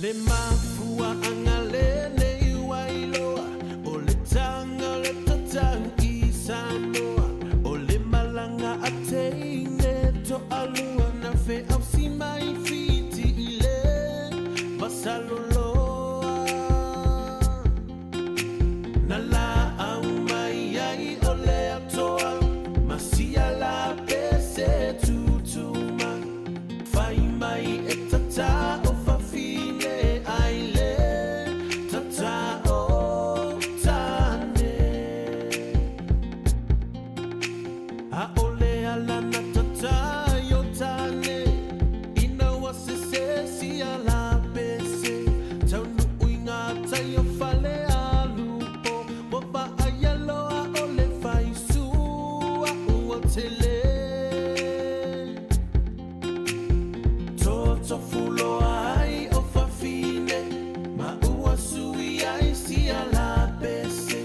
le mafua angale nei wailoa o le tanga le tatangi Samoa o le malanga ateine to alua na fe au si mai fiti ile masaloloa na la au mai ai o le atoa masia la pese tutuma fai mai e tata o fafine aile tata o tane a ole alana tata yo tane ina wasese si ala pese taunu uinga tayo fale alupo boba ayaloa ole faisu a uotele toto fulo ai o fafine ma ua sui ai si ala pese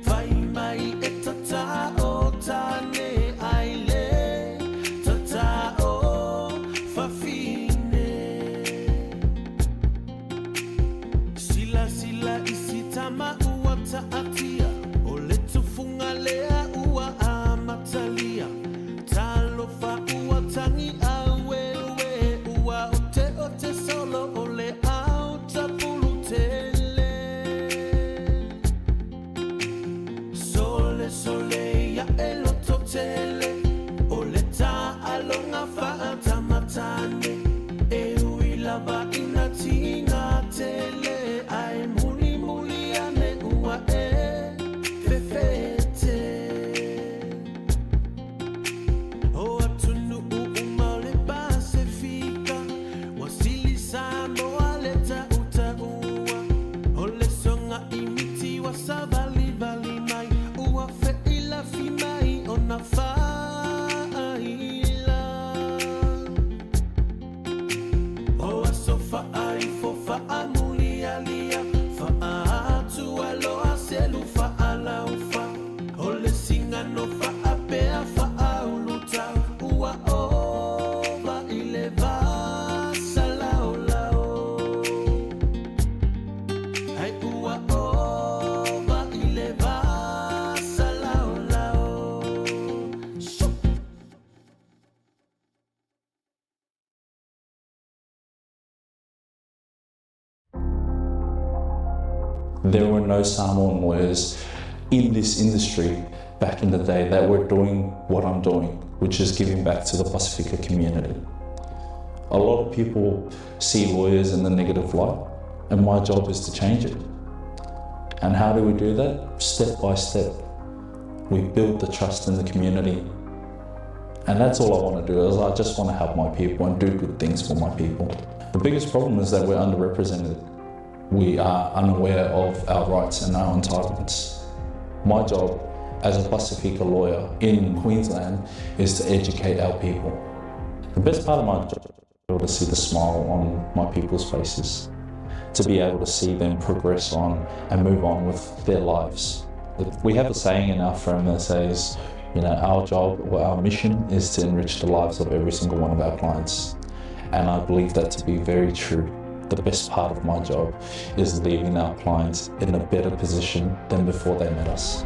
fai mai e tata o tane aile tata o fafine sila sila isitama ua taatia o le tufunga lea ua amatalia talofa ua tangi awewe ua ote solo o le au tapulutele sole ya elototele o le ta alonga faata matane e uilava inatinga tele ai muli ane ua e fefete o atunu umale Pasifika wasili Samoa leta utaua o le songa imiti wasavali vali mai ua feila fimai ona faila o asofa ai fofa amuli alia fa atu aloa selu fa alaufa o le singano fa apea fa auluta ua ova ileva salaolao ai ua ova ileva salaolao There were no Samoan lawyers in this industry back in the day that were doing what I'm doing, which is giving back to the Pasifika community. A lot of people see lawyers in the negative light, and my job is to change it. And how do we do that? Step by step. We build the trust in the community. And that's all I want to do, is I just want to help my people and do good things for my people. The biggest problem is that we're underrepresented. We are unaware of our rights and our entitlements. My job as a Pasifika lawyer in Queensland is to educate our people. The best part of my job is to see the smile on my people's faces, to be able to see them progress on and move on with their lives. We have a saying in our firm that says, our job or our mission is to enrich the lives of every single one of our clients. And I believe that to be very true. The best part of my job is leaving our clients in a better position than before they met us.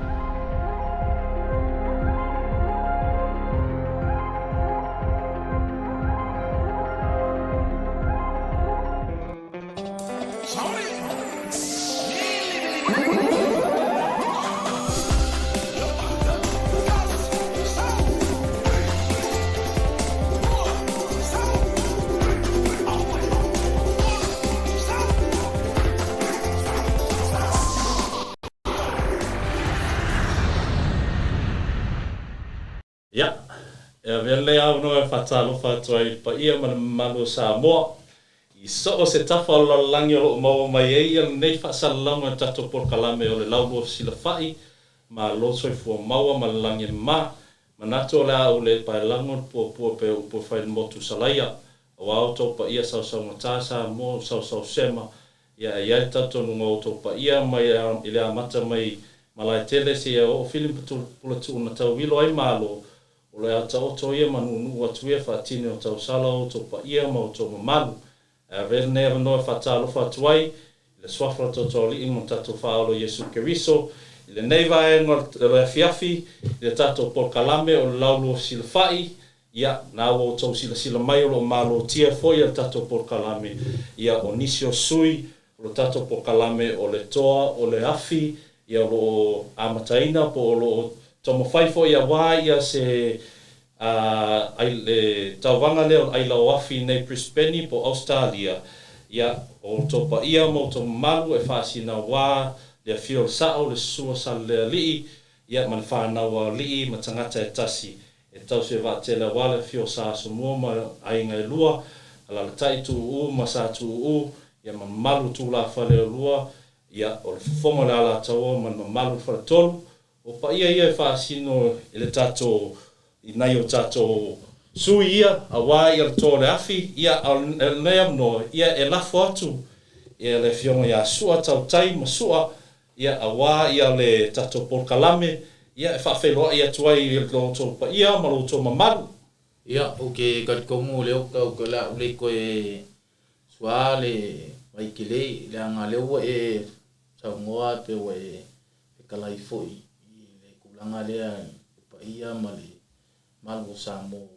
Vele au no e whatalofa atu ai pa ia mana malu Samoa. I so o se tafa o lalangi o lo maua mai ei al nei whaasalalanga tato por kalame o le Laulua Fesilafa'i ma lo soifua maua ma lalangi ma manato o le au le paelango pua pe upo whain motu salaia o au tau pa ia sau ngata Samoa sau sema ia tato nunga o tau pa ia mai ile amata mai malai tele se o filim pula tu na tau wilo ai malo o le ata o to ia manunu atu ia whaatine o tau sala o tau pa ia ma o tau mamalu Vele ne no whatalofa tuai, le swafra totoli mo tatou whaolo Yesu Keriso, le nei vaenga le fiafi, le tatou porkalame o Laulua Fesilafa'i, ia na o tau sila mai o lo malo tia foi le tatou porkalame, ia o nisi o sui, o tatou porkalame o le toa, o le afi, ia lo amataina po o lo tomo faifo ia wā ia se ai le tauwanga leo ai lau afi nei Brisbane po Australia, ia o topa ia mo to malu e whaasina wā le fio sao le sua sa le lii, ia man whanau lii ma tangata e tasi, e tau se wā tela wā le fio sa sumua ma ai ngai lua, ala le tai tu u ma sa tu u, ia man malu tu la whale lua, ia o le fonga le ala taua man malu whale tolu, o pa ia e whaasino e le tato i nai o tato sui ia, a wā ia le tō le afi, ia e lea mno, ia e lafo atu, ia le fionga ia sua tau tai ma sua, ia a wā ia le tato porkalame, ia e whawheloa ia tuai i le tō pa ia, ma lo tō mamaru. Ia, o ke karikongu leo kau ka la ule koe sua le waikile, le anga leo e saungoa pe wa e kalai foi, i le kulanga lea pa ia ma le malu sa mo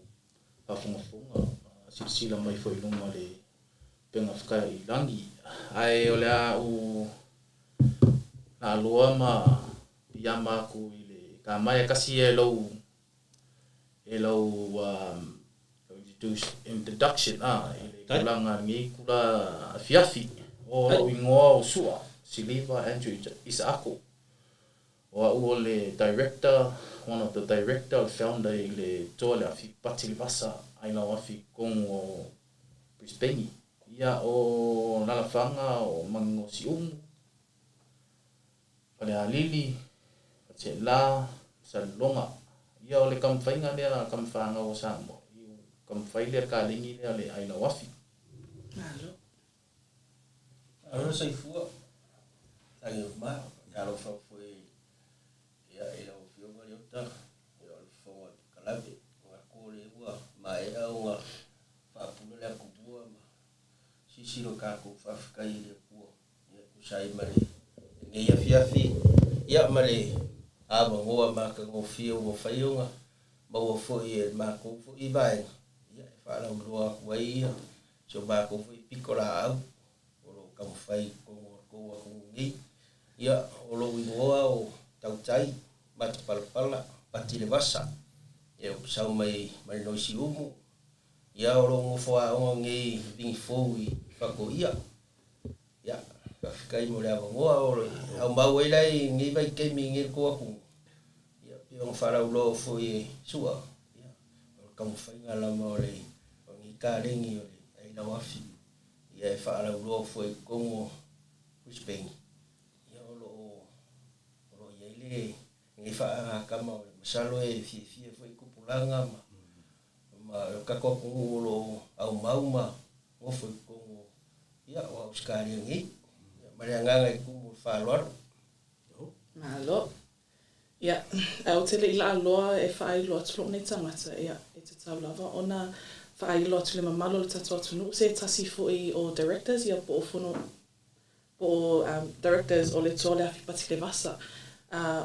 pafunga sila mai foi lunga le penga whaka i langi. Ai o lea u na alua ma piama ku i le ka mai kasi e lau introduction i le kulanga ngi kula fiafi o ingoa o sua Siliva Andrew Isako o le director, one of the director, founder i le toa le afi Patilivasa ai lau afi kongo Brisbane. Ia o nalafanga o mango si pale alili, pace la, salonga. Ia o le kamwhainga lea kamwhanga o Samoa. Kamwhai lea ka lingi lea le ai lau afi. Malo. Aro saifua. Tangi ma, yalo fa foi ia ila o fionga yota, ia o fonga kalabe, nga kore ua, ma ea o fa pula le kubua ma. Sisiro ka ko fa fkai le kua, ia kusai mare. Ngia fiafi, ia mare ava ngoa ma ka ngo fio o faionga, ma o foi ma ko foi vai. Ia fa la loa kuai ia, so ba ko foi pikola au, o ka fai ko ngi. Ia o lo ingoa o tautai mata palapala Patilivasa ia o sau mai noisi umu ia o lo ngofoa o ngi vingi foui whako ia kai mo le avangoa o lo au mau e lai ngi vai kemi ngi ko aku ia piong wharau lo foi sua ia o kamu whainga lama o le o ngi ka ringi o le ai lau afi ia e wharau lo foi kongo Brisbane. Ngi fa kama masalo e fi foi kupulanga ma ka ko lo au mauma o foi ko ia o skari ngi marianga ku fa lor malo ia au tele ila loa e fa ai lo tlo ne tangata ia e te tau lava ona fa ai lo tle mamalo le tatu atu se tasi foi o directors ia po fono po directors o le tole afi Patilivasa.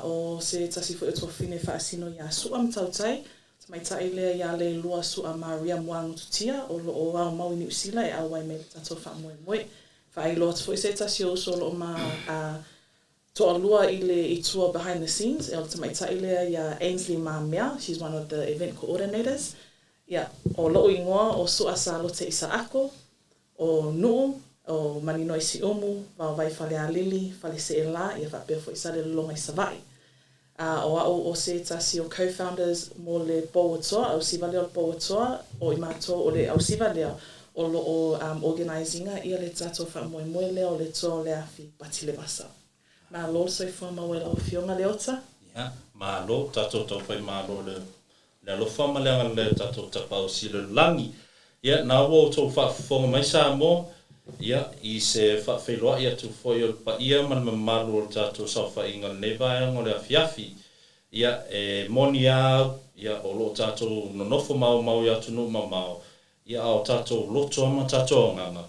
O se tasi fo e tofine whaasino ia sua mtautai, mai tai lea ia le lua sua Maria Mwangu tutia, o lo o au mau New Zealand e au wai me tato wha moe. Whaai loa fo e se tasi o so lo ma toa lua i le i tour behind the scenes, e o te mai tai lea ia Ainsley Mamea, she's one of the event coordinators. Ia, o lo ingoa o sua sa lo te isa ako, o nuu, o manino isi omu, vai fale a lili, fale se e la, ia whapea fo isa le longa i savai. O se tasi o co-founders mo le Boatoa, au siva leo le Boatoa, o i mato o le au siva leo o lo o organizinga ia le tato wha moe leo le toa le afi Patilivasa. Ma lo so i whama wela o fionga leota? Ia, ma lo tato tau whai ma lo le alo whama leanga le tato tapau si le langi. Ia, na wo tau whafonga mai sa mo, ia i se whawheloa ia tu foi o pa ia man mamalu o tato sa whainga nevaanga o le afiafi. Ia e moni au, ia o lo tato nonofo mau ia tu no mau. Ia o tato loto ama tato nganga.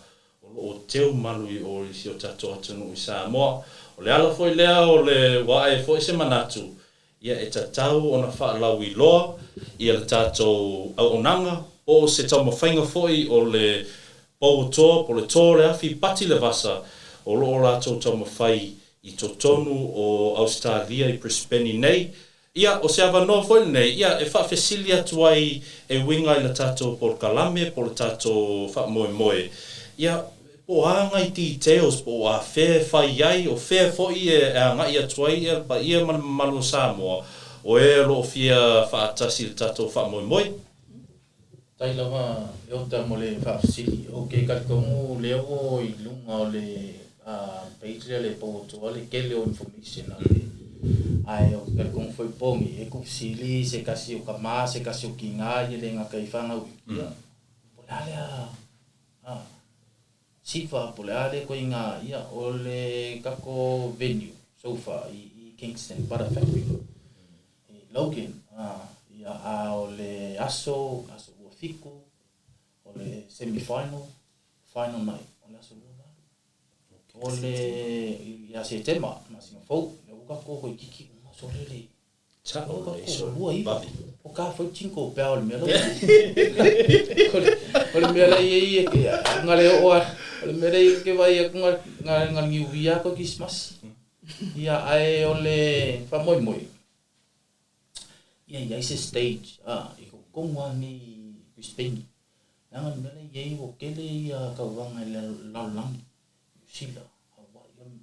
o teu malu I o isi o tato atunu I Samoa. O le ala foi lea o le wae foi se manatu. Ia e tatau o na whaalau I loa, ia le tato au onanga, o se tau mawhainga foi o le pou toa, po le toa le afi pati le vasa, o loo lato tau mawhai I totonu o Australia I Brisbane nei. Ia o se ava no foi nei, ia e whaafesili atu ai e winga I le tato por kalame, po le tato wha moe moe. Ia po anga I details, po a whea whai ai, o whea foi e ngai atu ai, ia pa ia malu Samoa, o e loo fia whaatasi le tato wha moe moe. Tai lava e o tamo le whaafesili, o ke karikongu leo I lunga o le page le po toa le kele o information ale. Ai o karikongu foi pongi, e kufsili se kasi o kama, se kasi o kinga, le ngaka I whanga wiki. Polale sifa polale ko inga ia o le kako venue sofa I Kingston para factory. Logan ia o le aso fiku o le semi-final night o le aso lua o le ia se tema masina fou le kako ko kiki so le Cha o o so so lua I babi. o ka foi cinco peo le melo o le melo I ngale o le mere ke vai ngal ngiuia ko Christmas ia ai o le fa moi ia se stage I ko kongwa ni Brisbane nanga mere ia o kele ia ka wanga le lalang sila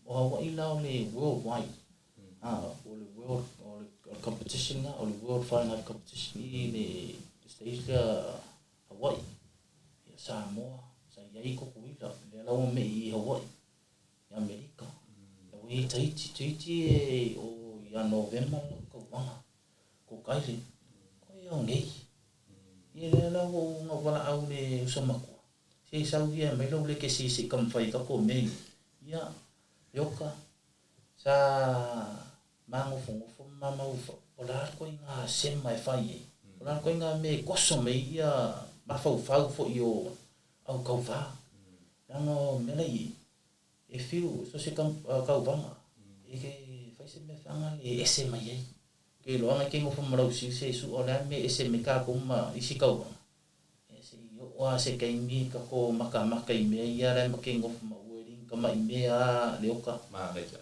Hawaii la le worldwide o le world o le competition o le world final competition ni stage Hawaii ia Samoa ia ko kuila le la o me I Hawaii I America o I Tahiti o ia November ko wanga ko kaile ko ia ngei ia la o ngawala au le usamaku se saudia me lo le ke si kam fai ka ko me ia yoka sa mango fongo mama ufa ola ko inga sema fai ola ko inga me koso me ia mafau fo io au kauva lango melai e fiu so se kauva e ke fai se me fanga e ese mai ke lo anga ke ngo fo mara usi se su ola me ese me ka ko ma isi kauva ese yo wa se ke mi ka ko maka I me ia ra ke ngo fo ma wedding ka mai me a leoka Ma reja.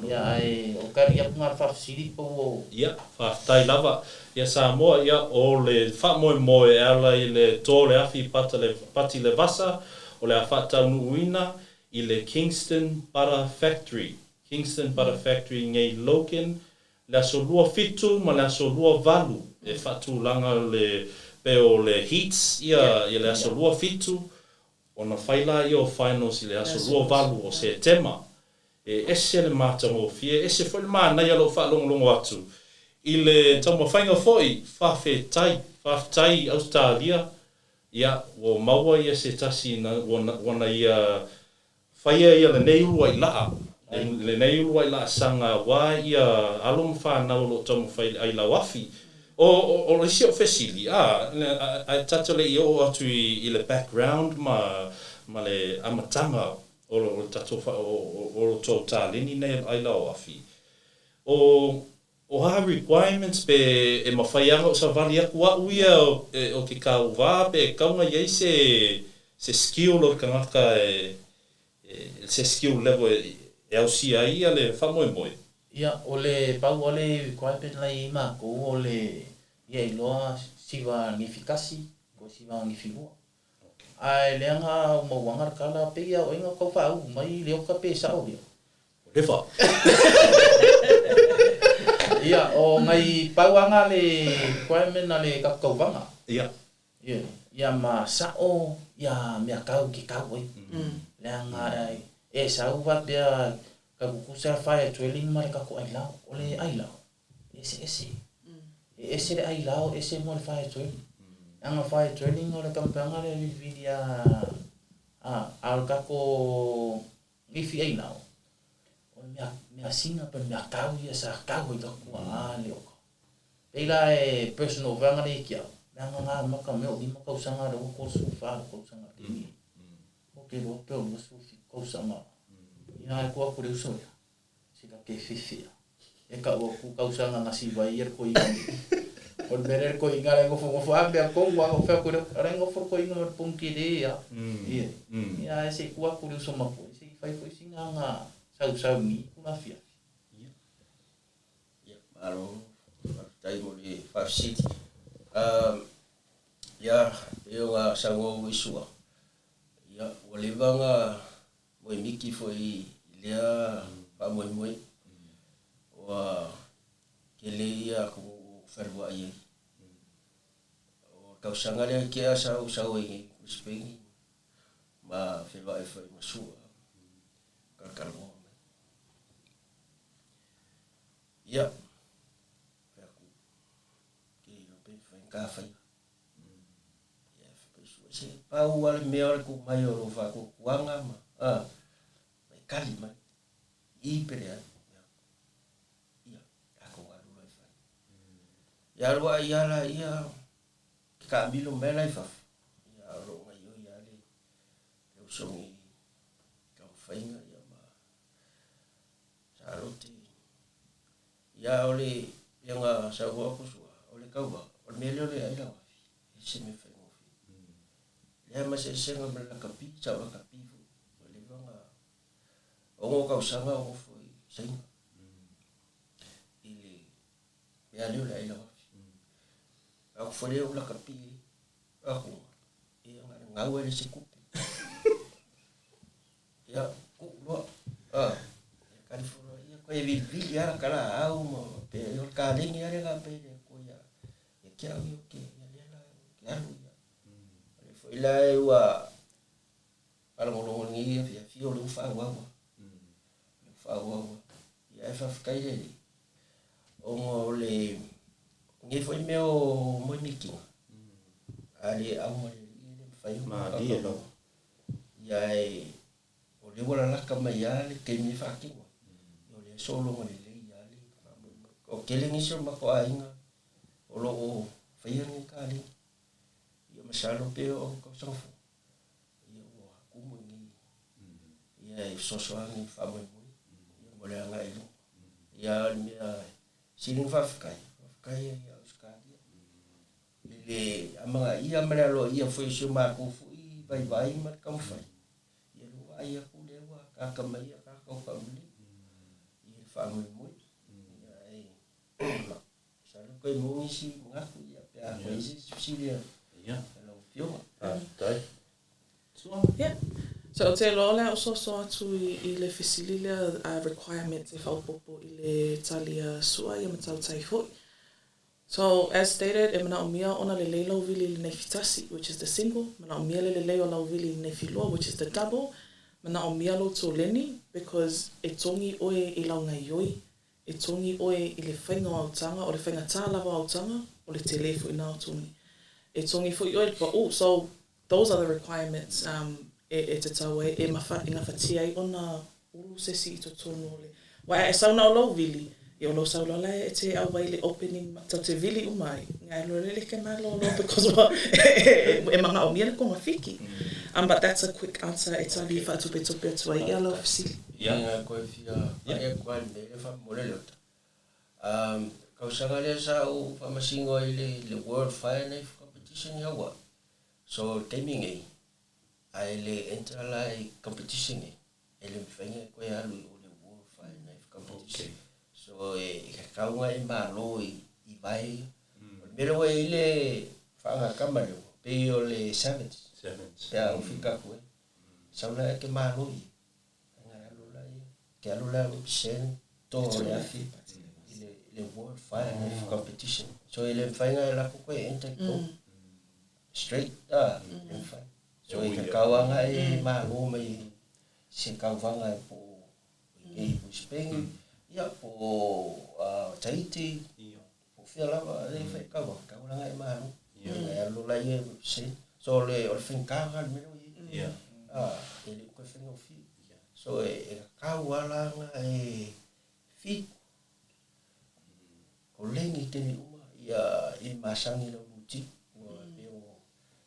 ia ai o ka ia punga fa siri po Ia, whaftai lava. Ia Samoa, ia o le whamoe ala I le tō le afi pati le vasa, o le a whatau nuuina I le Kingston Butter Factory. Kingston Butter Factory ngei Logan, le aso lua fitu, ma le aso lua valu. E whatu langa le peo le heats, ia le aso lua fitu, o na whaila I o finals I le aso lua valu o se tema. E ese le mātango fie, ese foi le mana ia lo whaalongo atu. I le tau mawhainga foi, whawhetai Australia, ia, o maua ia se tasi na wana ia whaia ia le neulua I laa. Le neulua I laa sanga wā ia alom whanau lo tau mawhai ai lawafi. O le sio fesili, a tatale I o atu I le background ma le amatanga o lo tato o lo tō tālini nei ai lau afi. O ha requirements pe e mawhaianga o sa vali aku au ia o te kau wā pe kaunga iei se skill o kangaka se skill level e au si ai a le whamoe moe. ia o le pau o le requirement lai ma ko o le ia I loa siwa ngifikasi ko siwa ngifilua ai leanga mo wangar kala pe ia o inga ko fa au mai leo ka pe sa o Lefa. ia o ngai pauanga le requirement na le ka wanga Ia. ia ma sa o ia me kau ki kau oi leanga e sa u va pe ka kukusa fire drilling ma ka ko ai lao o le ai lao ese le ai lao ese mo le fire drilling anga fire training o le kampanga le vidia al kako ngifi ai nao o me asinga pe me kau ia sa kau I ka le o pela e personal vanga le kia anga nga maka me o di maka usanga le ko su fa ko usanga ni Okay, lo pe o so fi ko sama. Ia ko aku reu so ya. Sika ke fifi. E ka o ku kausa nga ngasi vai er ko inga. On berer ko inga le ngofo abe ko wa o fa ko re ngofo ko inga pun ki de ya. Ia. Ia se ku aku reu so ma ko. Se fai ko singa nga sau ni ku na fia. Ya, malo tai mo le Five City. Ya, eu nga sango wisua. Ya, olivanga mo miki foi lea pa mo wa kele ia ku ferwa ia. O kausanga le ke asa usau i Brisbane. Ma ferwa foi masua. Kalkalmo. Ya. Aku ke lo pe foi café. Se pau wale mea ku mai o fa ku kuanga ma mai kali mai I perea ia ako alu lai fa ya ro ia la ia ka milo mela fa ya ro ngai yo ya le songi ka fainga ya ma sarote ya ole yang sa ko ole ka ba ole mele ole ai la se me fa ya mas senga mala kapi cawa kapi boleh bang ongo kau sanga ongo foi senga ile ya le la ila aku foi ula kapi aku ia ngau ele se kupi ya ku lo kan foi ia ko e vi ya kala au mo pe yo kali ni ale ka pe ko ya ke au yo ke ya la ya ila wa para ngolong ngi ya fio lu fa wa ya fa kai le o le ngi foi meu mo miki ali amo le fa Ma dia lo. ya o le wala la kama ya le ke mi fa ki yo le solo mo le ya le o ke le ngi so ma ko ainga o lo fa ya ni kali masalo pe o ko sofu ia o kumu ni ia sosoang ni fa mo ia mo le anga ilo ia mia siling fa kai ia uskadi ile amanga ia melo ia foi suma ku fui vai mar kam fa ia lo ia ku le wa ka kam ia ka ko ka muli ia fa mo ia ai salo ko mo si ngaku ia pe a ko si dia Ya. Tai. Yeah. So te lola o so atu I le fesilile requirements e whaupopo I le talia sua I matau tai foi. So as stated, e mana o mia ona le leilo vili le nefitasi, which is the single. Mana o mia le leilo lau vili le nefilua, which is the double. Mana o mia lo to leni, because e tongi oe I lau ngai yoi. E tongi oe I le whainga o autanga, o le whainga tā lava o autanga, o le telefo I nā tongi. E tongi fo I oe, so those are the requirements. E te tau e mawha inga whatia I ona uru sesi I to tono le. Wa e sauna o lau vili, I o lo saula lai e te au wai le opening, tau te vili umai. Ngai lo lele ke mai lo because e manga o mia le konga fiki. But that's a quick answer. E tali wha tupe atua I alo fisi. Ia koe fia, e koe me le wha mole lota. Kau sanga le sa o whamasingo I le World Fire Knife Competition ia wa. So timing e. Ai le interlai competition e. Ele mwhenga koe alu o le World Fire Knife Competition. So e kaunga I malo I vai. Mero e le whaanga kamare o. Pe o le Sevens. Pea o whika koe. Saula e ke malo I. Ke alula sen to le afi. Le World Fire Knife Competition. So ele mwhenga e lako koe enter ko. Straight so I kawanga e malo mai se kawanga e po e Brisbane ia po Tahiti po Fialawa e fai kawanga e malo ia lo lai e se so le o finkanga mero ia ele ko fingo fi so e kawala e fi o lengi teni uma ia I masangi lo muti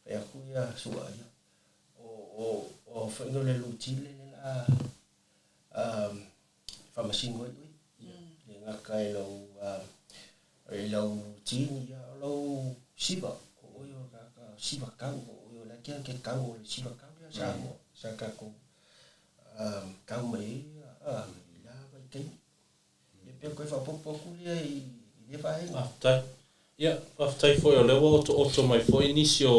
e aku ia sua ia o foi no le lutile la famasingo le ngaka lo tini ya lo siba o yo ka siba kango o yo la kia ke kango le siba kango ya sa ka ko kango mai la ba ke le pe ko fa popo ku le va After foi o lewa o mai foi inisio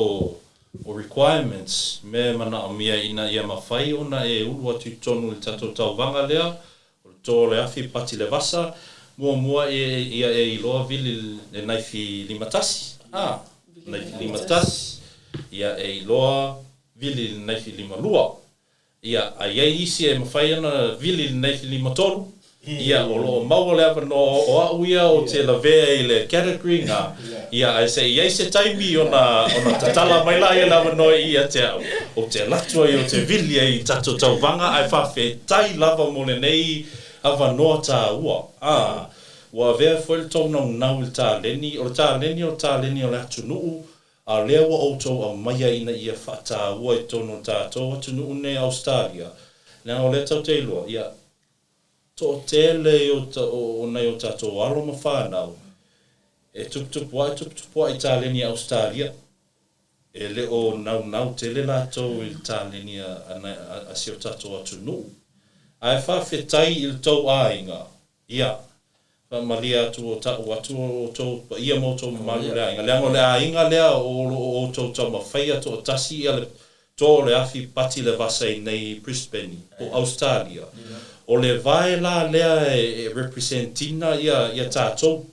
o requirements me mana o mia ina ia mawhai ona e ulu atu tonu le tato tauwanga lea o le tō le afi pati le vasa mua ia e iloa vili le naifi limatasi naifi limatasi ia e iloa vili le naifi limalua ia a iai isi e mawhai ana vili le naifi limatolu ia o lo mau le ava no o au ia o te la vea i le category nga ia ai se iai se taimi ona tatala mai la ia lava no ia te au o te latua i o te vili ai tato tauwanga ai whawhe tai lava mo le nei ava noa tā ua ua vea foi le tau nau le tā leni o le tā leni o le atu nuu a lea ua outou au maia ina ia whaata ua i tono tātou atu nuu nei Australia na o le tau te ilua ia to tele o nei o tato alo ma whanau. E tuputua i tāleni Australia. E le o nau tele lātou i tāleni a si o tato atu nuu. Ai whawhetai i tau ainga. Ia. Malia atu o tau atu o tau ia mo tau malu le ainga. Leango le ainga lea o tau tau mawhai atu o tasi ia le tō le afi pati le vasai nei Brisbane o Australia. O le vai la lea e representina ia tātou.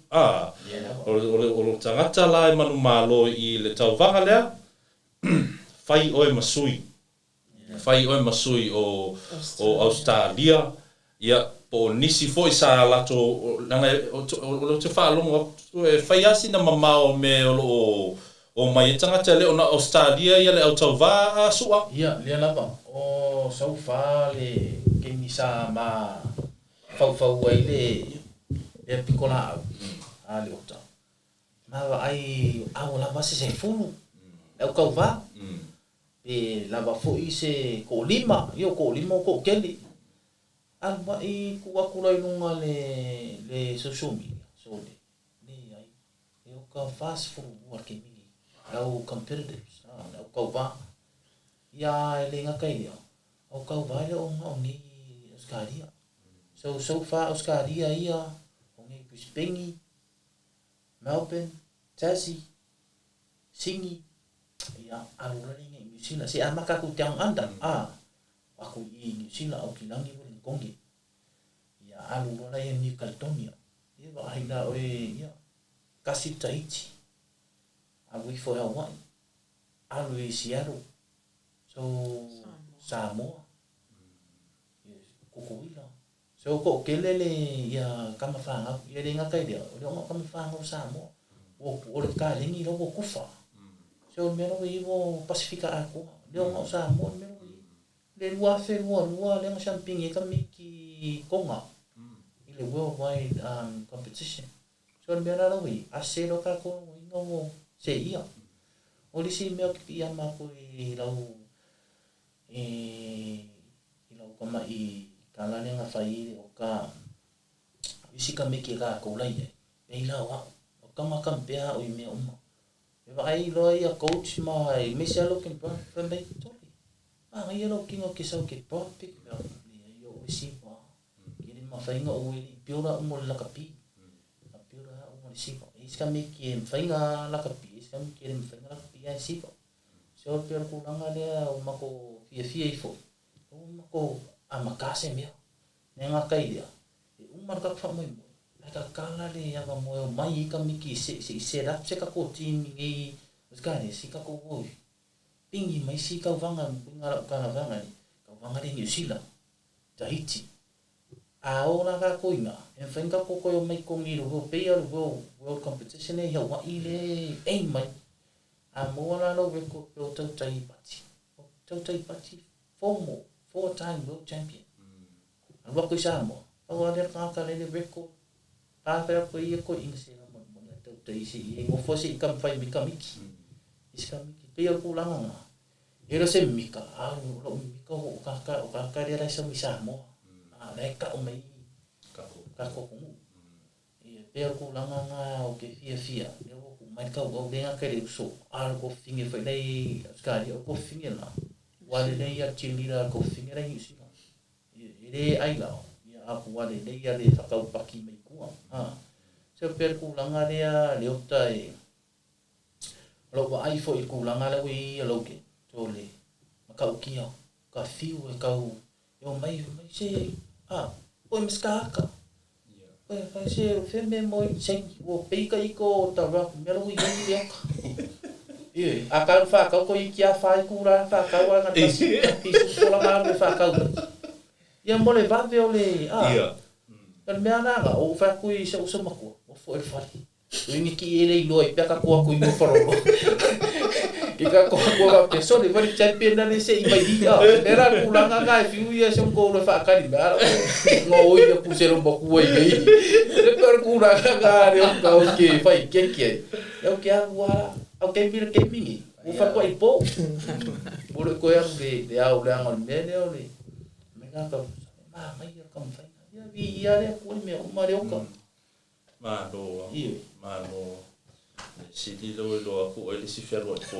O le tangata la e manu malo i le tauwanga lea. Whai oe masui. Whai oe masui o Australia. Ia po nisi foi sa lato o te whaalonga. Whai asi na mamao me o mai tangata le o na Australia ia le au tauwa sua. Ia, lea lava. O sau wha le kemisa ma fau ai le pikola a le ota. Ma ai au lava se fulu. Au kau va. Pe lava foi se ko lima, io ko lima ko keli. Alba i ku akulai nunga le social media. So le ai. Io ka fast food work mi. Au competitors. Au kau va. Ia le ngakai dia. Au kau va le o ni Australia. So far Australia ia o ngi Brisbane, Melbourne, Tassie, Sydney. Ia alura ni New Zealand. Se amaka ku tiang anda. Aku i New Zealand au kilangi mo le kongi. Ia alura ni New Caledonia. Ia ba haina o ia kasi Tahiti. Alu i fo Hawaii. Alu i Seattle. So Samoa. Kukuila. So ko kelele ia kamafanga ia le ngakai dia. O kamafanga o Samoa. O le ka lengi lo kufa. So mero i wo Pasifika aku. Le o Samoa mero i. Le lua le champing e kamiki konga. I le worldwide competition. So mero lo i aselo ka ko ngo se ia. O le si meo ki ia ma ko i lau kama i kalane nga whai o ka isi ka meki ka koulai e ila wa o kama kampea o i mea uma e wa ai loa ia coach ma i mesi alo ken pra mei toli ngai alo kingo kisau ke topic i o isi wa kiri ma whainga o i piora umo lakapi a piora umo isi wa isi ka meki e whainga lakapi isi ka meki e whainga lakapi a isi wa se o piora kulanga lea o mako fia i fo o mako a makase mea nenga kai dia umar ka fa mo ka kala le ya mo mai ka miki se rap se ka ko team ngi usgani si ka ko wo pingi mai si ka vanga ngara ka vanga ni ka vanga ni New Zealand Tahiti a ora ka ko ina en fenga ko ko mai ko ngi ro pe ya ro world competition e wa ile e mai a mo na no ko to tai pati four-time world champion. Alwa ko Samoa. Awa der ka le record. Pa ko ia ko ingse mo to isi ngo fosi kam fai bikamiki. Iskamiki pe ko langa. Ero se mika, lo mika o kaka dia lai sa misa mo. Lai ka o mai kako kumu. Ia pēr ko langa ngā o ke fia. Leo ko mai kau o lenga kere so. Ara ko finge whai nei skari o ko finge na. Wale nei a chilira ko finge nei isi na. Ere ai lao. Ia aku wale nei a le whakau paki mai kua. Se pēr ko langa rea leo tai. Alo wa ai fo I ko langa la wi alo ke. Tole. Makau kia. Ka fiu e kau. Yo mai se. Oi miskaka. Oi se feme moi sei o peika iko tara melo I ia. Ie, aka fa ka ko I kia fa I kura fa ka wa ngata. Pisu pola ma me fa ka. Ia mole va ve ole. Ia. Kan me ana ga o fa ku I se usa mako. O fo e fa. Wingi ki ele loi pe ka ko ku I mo foro. Ika ko ka peso de vari champion na ni se I mai dia. Era kulanga ga fiu ia se ko le fa ka ni ba. Ngo oi ku se ro boku ai ai. Se per kulanga ga re ka o ke fa I ke. Eu que agora, o que vir que mingi. O fa ko I po. Bolo ko ya de au le ngol me le ole. Me ga ka mai ka mo fa. Ia vi ia le ko me o mare o ka. Ma do. Si di lo aku oi si ferro fo.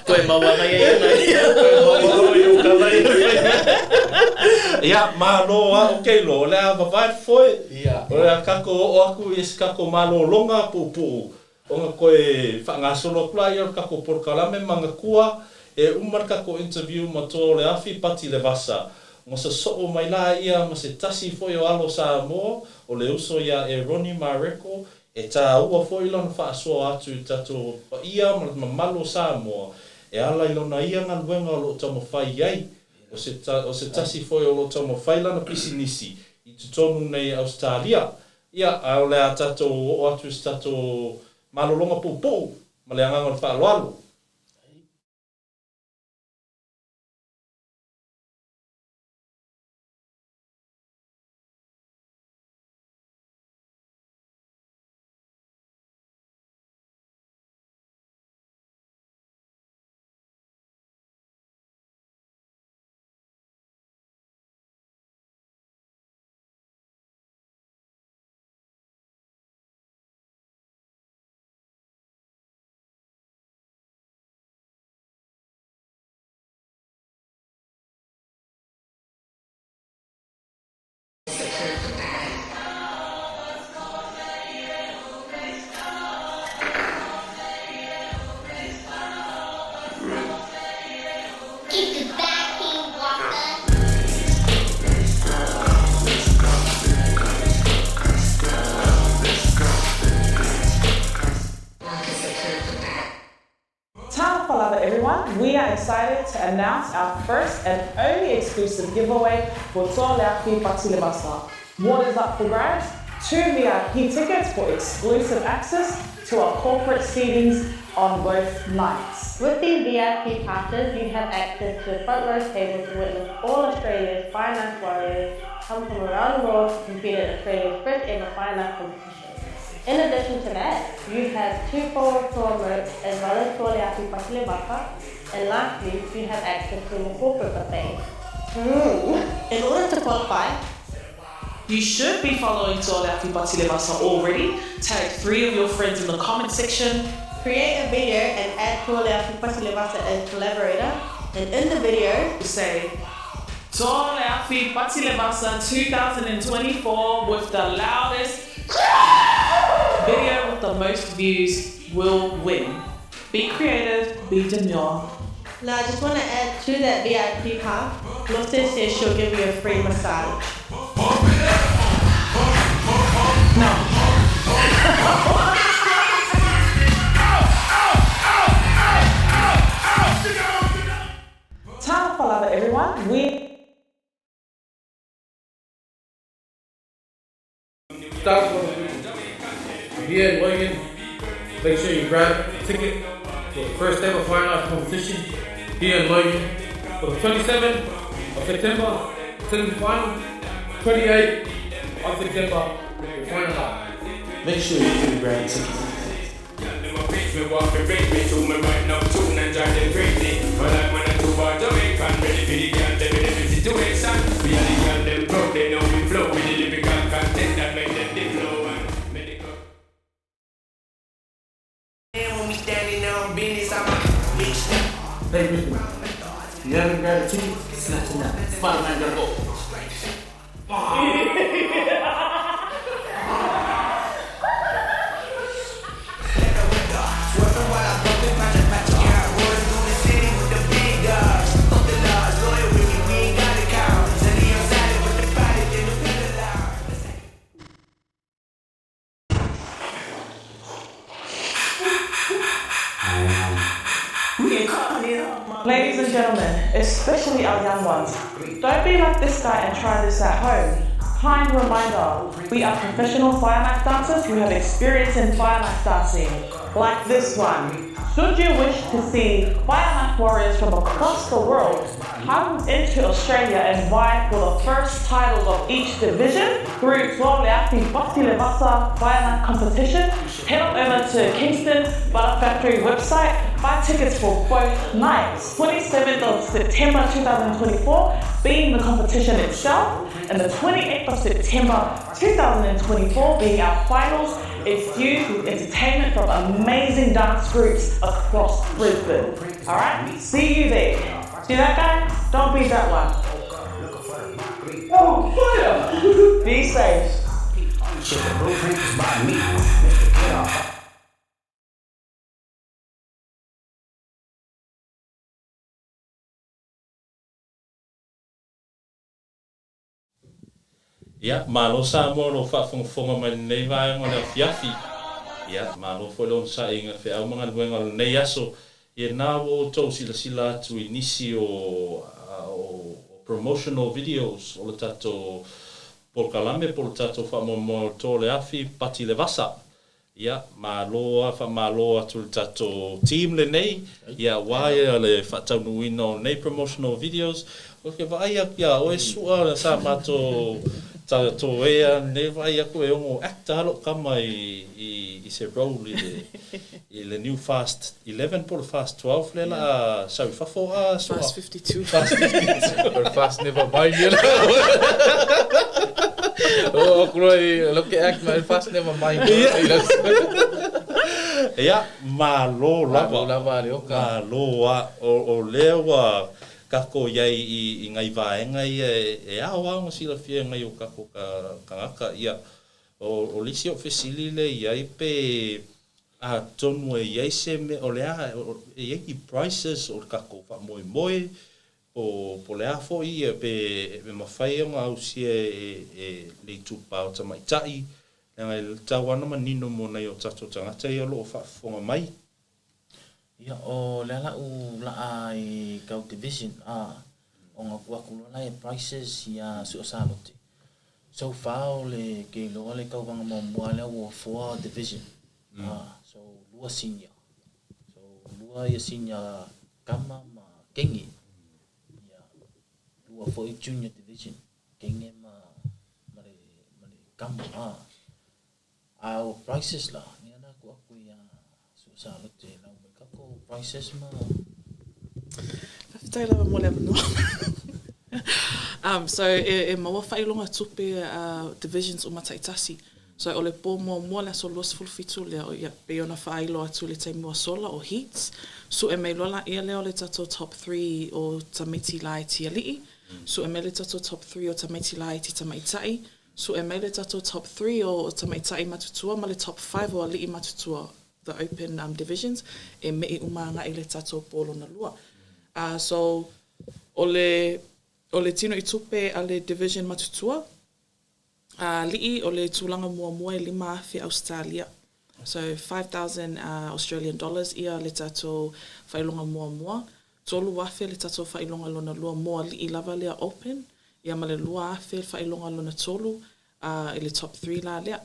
Ko e mawa mai ai Ia malo okay lo le ava vai foi. Ia. Ora kako o aku is kako malo longa pupu. Onga koe whanga solo kula ia kako porkalame manga kua e umar kako interview ma tō le afi pati le vasa. Mo se soo mai la ia ma se tasi foi o alo Samoa o le uso ia e Roni Mareko e tā ua foi lona whaasoa atu tato pa ia ma malo Samoa e ala ilona ia ngā luenga o lo tomo whai iai o se tasi foi o lo tomo whai lana pisinisi I tutonu nei Australia ia au lea tato o atu tato malolonga pupu ma le anganga whaaloalo. We are excited to announce our first and only exclusive giveaway for Laulua Fesilafa'i. What is up for grabs? 2 VIP tickets for exclusive access to our corporate seatings on both nights. With these VIP passes, you have access to a front row table to witness all Australia's finance warriors come from around the world to compete at Australia's first ever finance competition. In addition to that, you have 2 forward tour merch as well as Laulua Fesilafa'i, and lastly, you have access to a corporate buffet. In order to qualify, you should be following Laulua Fesilafa'i already. Tag 3 of your friends in the comment section. Create a video and add Laulua Fesilafa'i as collaborator. And in the video, say Laulua Fesilafa'i 2024 with the loudest video with the most views will win. Be creative, be demure. now I just want to add to that VIP pass, Lotte says she'll give you a free massage. No. Time for love, everyone. Yeah, Logan, make sure you grab a ticket for the first ever fine arts competition here in Logan for the 27th of September, semi-final, 28th of September, the final. Make sure you grab a ticket. me right now tune and drive them crazy. But like when I do about Jamaican, ready for the girl, them in every situation. We are the girl, them proud, they know we flow with the lyrical content that make them the flow and make it go. And when we standing on business, I'm a big step. Hey, Brisbane. You haven't grabbed a ticket? Snatch it up. Spider-Man gotta go. Ladies and gentlemen, especially our young ones, don't be like this guy and try this at home. Kind reminder, we are professional fireworks dancers who have experience in fireworks dancing, like this one. Should you wish to see fireworks warriors from across the world come into Australia and vie for the first titles of each division through Laulua Fesilafa'i fireworks competition, head on over to Kingston Butter Factory website. Buy tickets for both nights, 27th of September 2024 being the competition itself, and the 28th of September 2024 being our finals. It's fused with entertainment from amazing dance groups across Brisbane. Alright, see you there. See that guy? Don't be that one. Oh, fire! Be safe. Ia, malo Samoan o whaafonga mai nei vai ngona fiafi. Ia, malo foi lon sa inga fe au mga luenga nei aso. Ia nā o tau sila atu I nisi o promotional videos o le tato polkalame po le tato whaamomo tō le afi pati le vasa. Ia, malo atu le tato team le nei. Ia, waia le whaataunuino nei promotional videos. O ke vai ia o e sua sa mato to ea ne vai aku e ongo actor halo kama I se role I le new Fast 11 po le Fast 12 le la sa fafo a so Fast 52. Fast 52. Fast never mind you. Oh, Chloe, look at act man, Fast never mind. Ya malo lava malo o lewa kako iai I ngai vaenga e awa o sila fia ngai o kako ka ngaka ia o lisi o fesili le iai pe a tonu e iai se me o lea e iai I prices o kako wha moe po lea fo I pe mawhai o ngā usia e le tupa o tamaitai ngai tawana manino mo nei o tato tangata I o loo wha mai. Ia o le ala u la ai kau division o ngā kuakulona e prices ia su o salote. So far le ke loa le kau wanga mamua le o 4 division. So lua senior. So lua ia senior kama ma kengi. Ia lua foi junior division. Kenge ma mare kama o prices la ni ana kuaku ia su o salote la prices ma. After lava mo leva no. So e maua whailonga tupe divisions o mataitasi. So o le po mo la so los fulfitu le o ia pe ona whailo atu le taimua sola o heats. So e mei lola ia leo le tato top 3 o tamiti lai tia lii. So e mei le tato top 3 o tamiti lai ti tamaitai. So e mei le tato top 3 o tamaitai matutua ma le top 5 o lii matutua. The open divisions e mei umanga I le tato polo na lua. So o le tino I tupe a le division matutua lii o le tulanga mua e 5 afi Australia. So 5,000 Australian dollars ia le tato whailonga mua. Tolu afi le tato whailonga lona lua mua lii lava lea open. Ia ma le lua afi whailonga lona tolu I le top 3 la lea.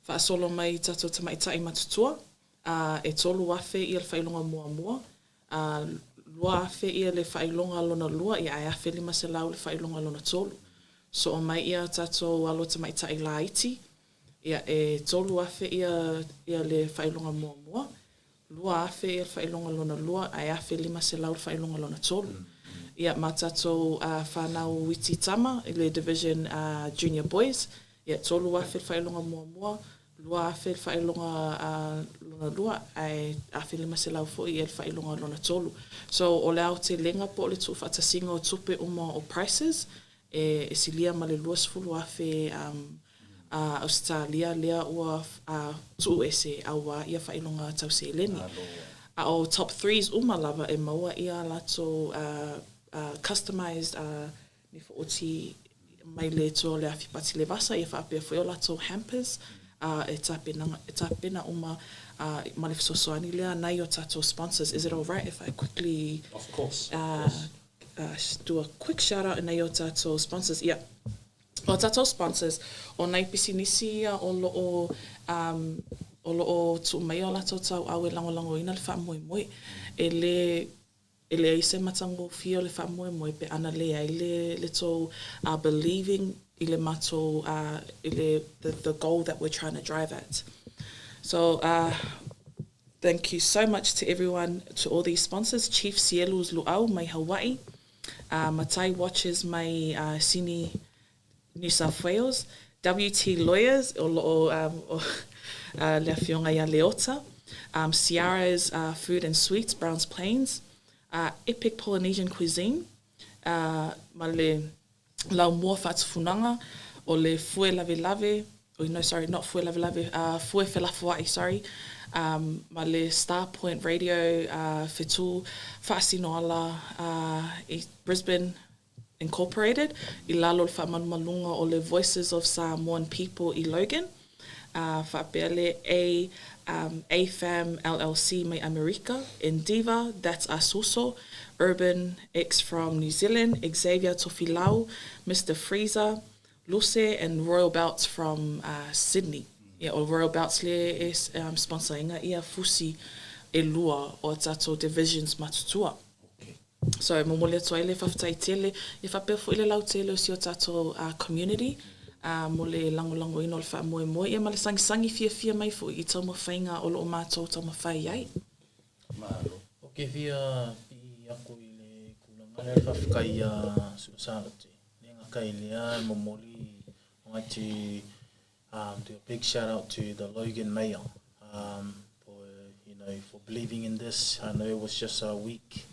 Whaasolo mai tato tamaitai matutua. E tolu afe ia le whailonga mua. Lua afe ia le whailonga lona lua, ia ai afe 5 se lau le whailonga lona tolu. So o mai ia tato alo tamaitai la iti, ia e tolu afe ia le whailonga mua. lua afe e whailonga lona lua, ai afe 5 se lau whailonga lona tolu. Ia mātatou whanau Wititama, i le division junior boys, ia tolu afe whailonga mua, lua afe whailonga lona lua, ai afe 5 se lau fo i e whailonga lona tolu. So o le au te lenga po le tu whatasinga o tupe o prices, e silia ma le luas fulu afe Australia lea ua tu ese awa ia whailonga tau se leni. O top 3s lava e maua ia lato customized ni oti mai le to le afi pati le vasa ia whaapea fo lato hampers e tapena ma le fisosoani lea nai o tato sponsors. Is it all right if I quickly Of course. Do a quick shout out nai o tato sponsors? Yeah. O tato sponsors, o nai pisinisi o loo tu mai o lato tau au e lango ina le wha moe. E le aise matango fio le wha moe pe ana le ai le to believing i le mato the goal that we're trying to drive at. So thank you so much to everyone, to all these sponsors. Chief Cielu's Luau, mai Hawaii. Matai Watches, mai Sini New South Wales, WT Lawyers, o Le Fionga ia Leota, Ciara's Food and Sweets, Browns Plains, Epic Polynesian Cuisine, ma le Laulua Fesilafa'i, o le Fue Lave, not Fue Lave, Fue Fesilafa'i, sorry, ma le Star Point Radio, Fitu, Fasinoala, Brisbane, Incorporated, i lalo whamanmalunga o le Voices of Samoan People i Logan, whapeale AFAM LLC mai America, Endeavour, that's AUKUSO, Urban X from New Zealand, Xavier Tofilau, Mr. Freezer, Luce, and Royal Belts from Sydney. Yeah, o Royal Belts le is sponsoringa ia fusi e lua o tato divisions matutua. So momole to ile faftai tele e fa pe fo ile lau tele si o tato community mole lango ino le fa mo e male sangi fia mai fo i tau mawhainga o lo mato tau mawhai ai. Malo. Okay, via pi ako ile kulanga le fafkai susana te. Nenga kai lea momoli want to do a big shout out to the Logan Mayor for believing in this. I know it was just a week.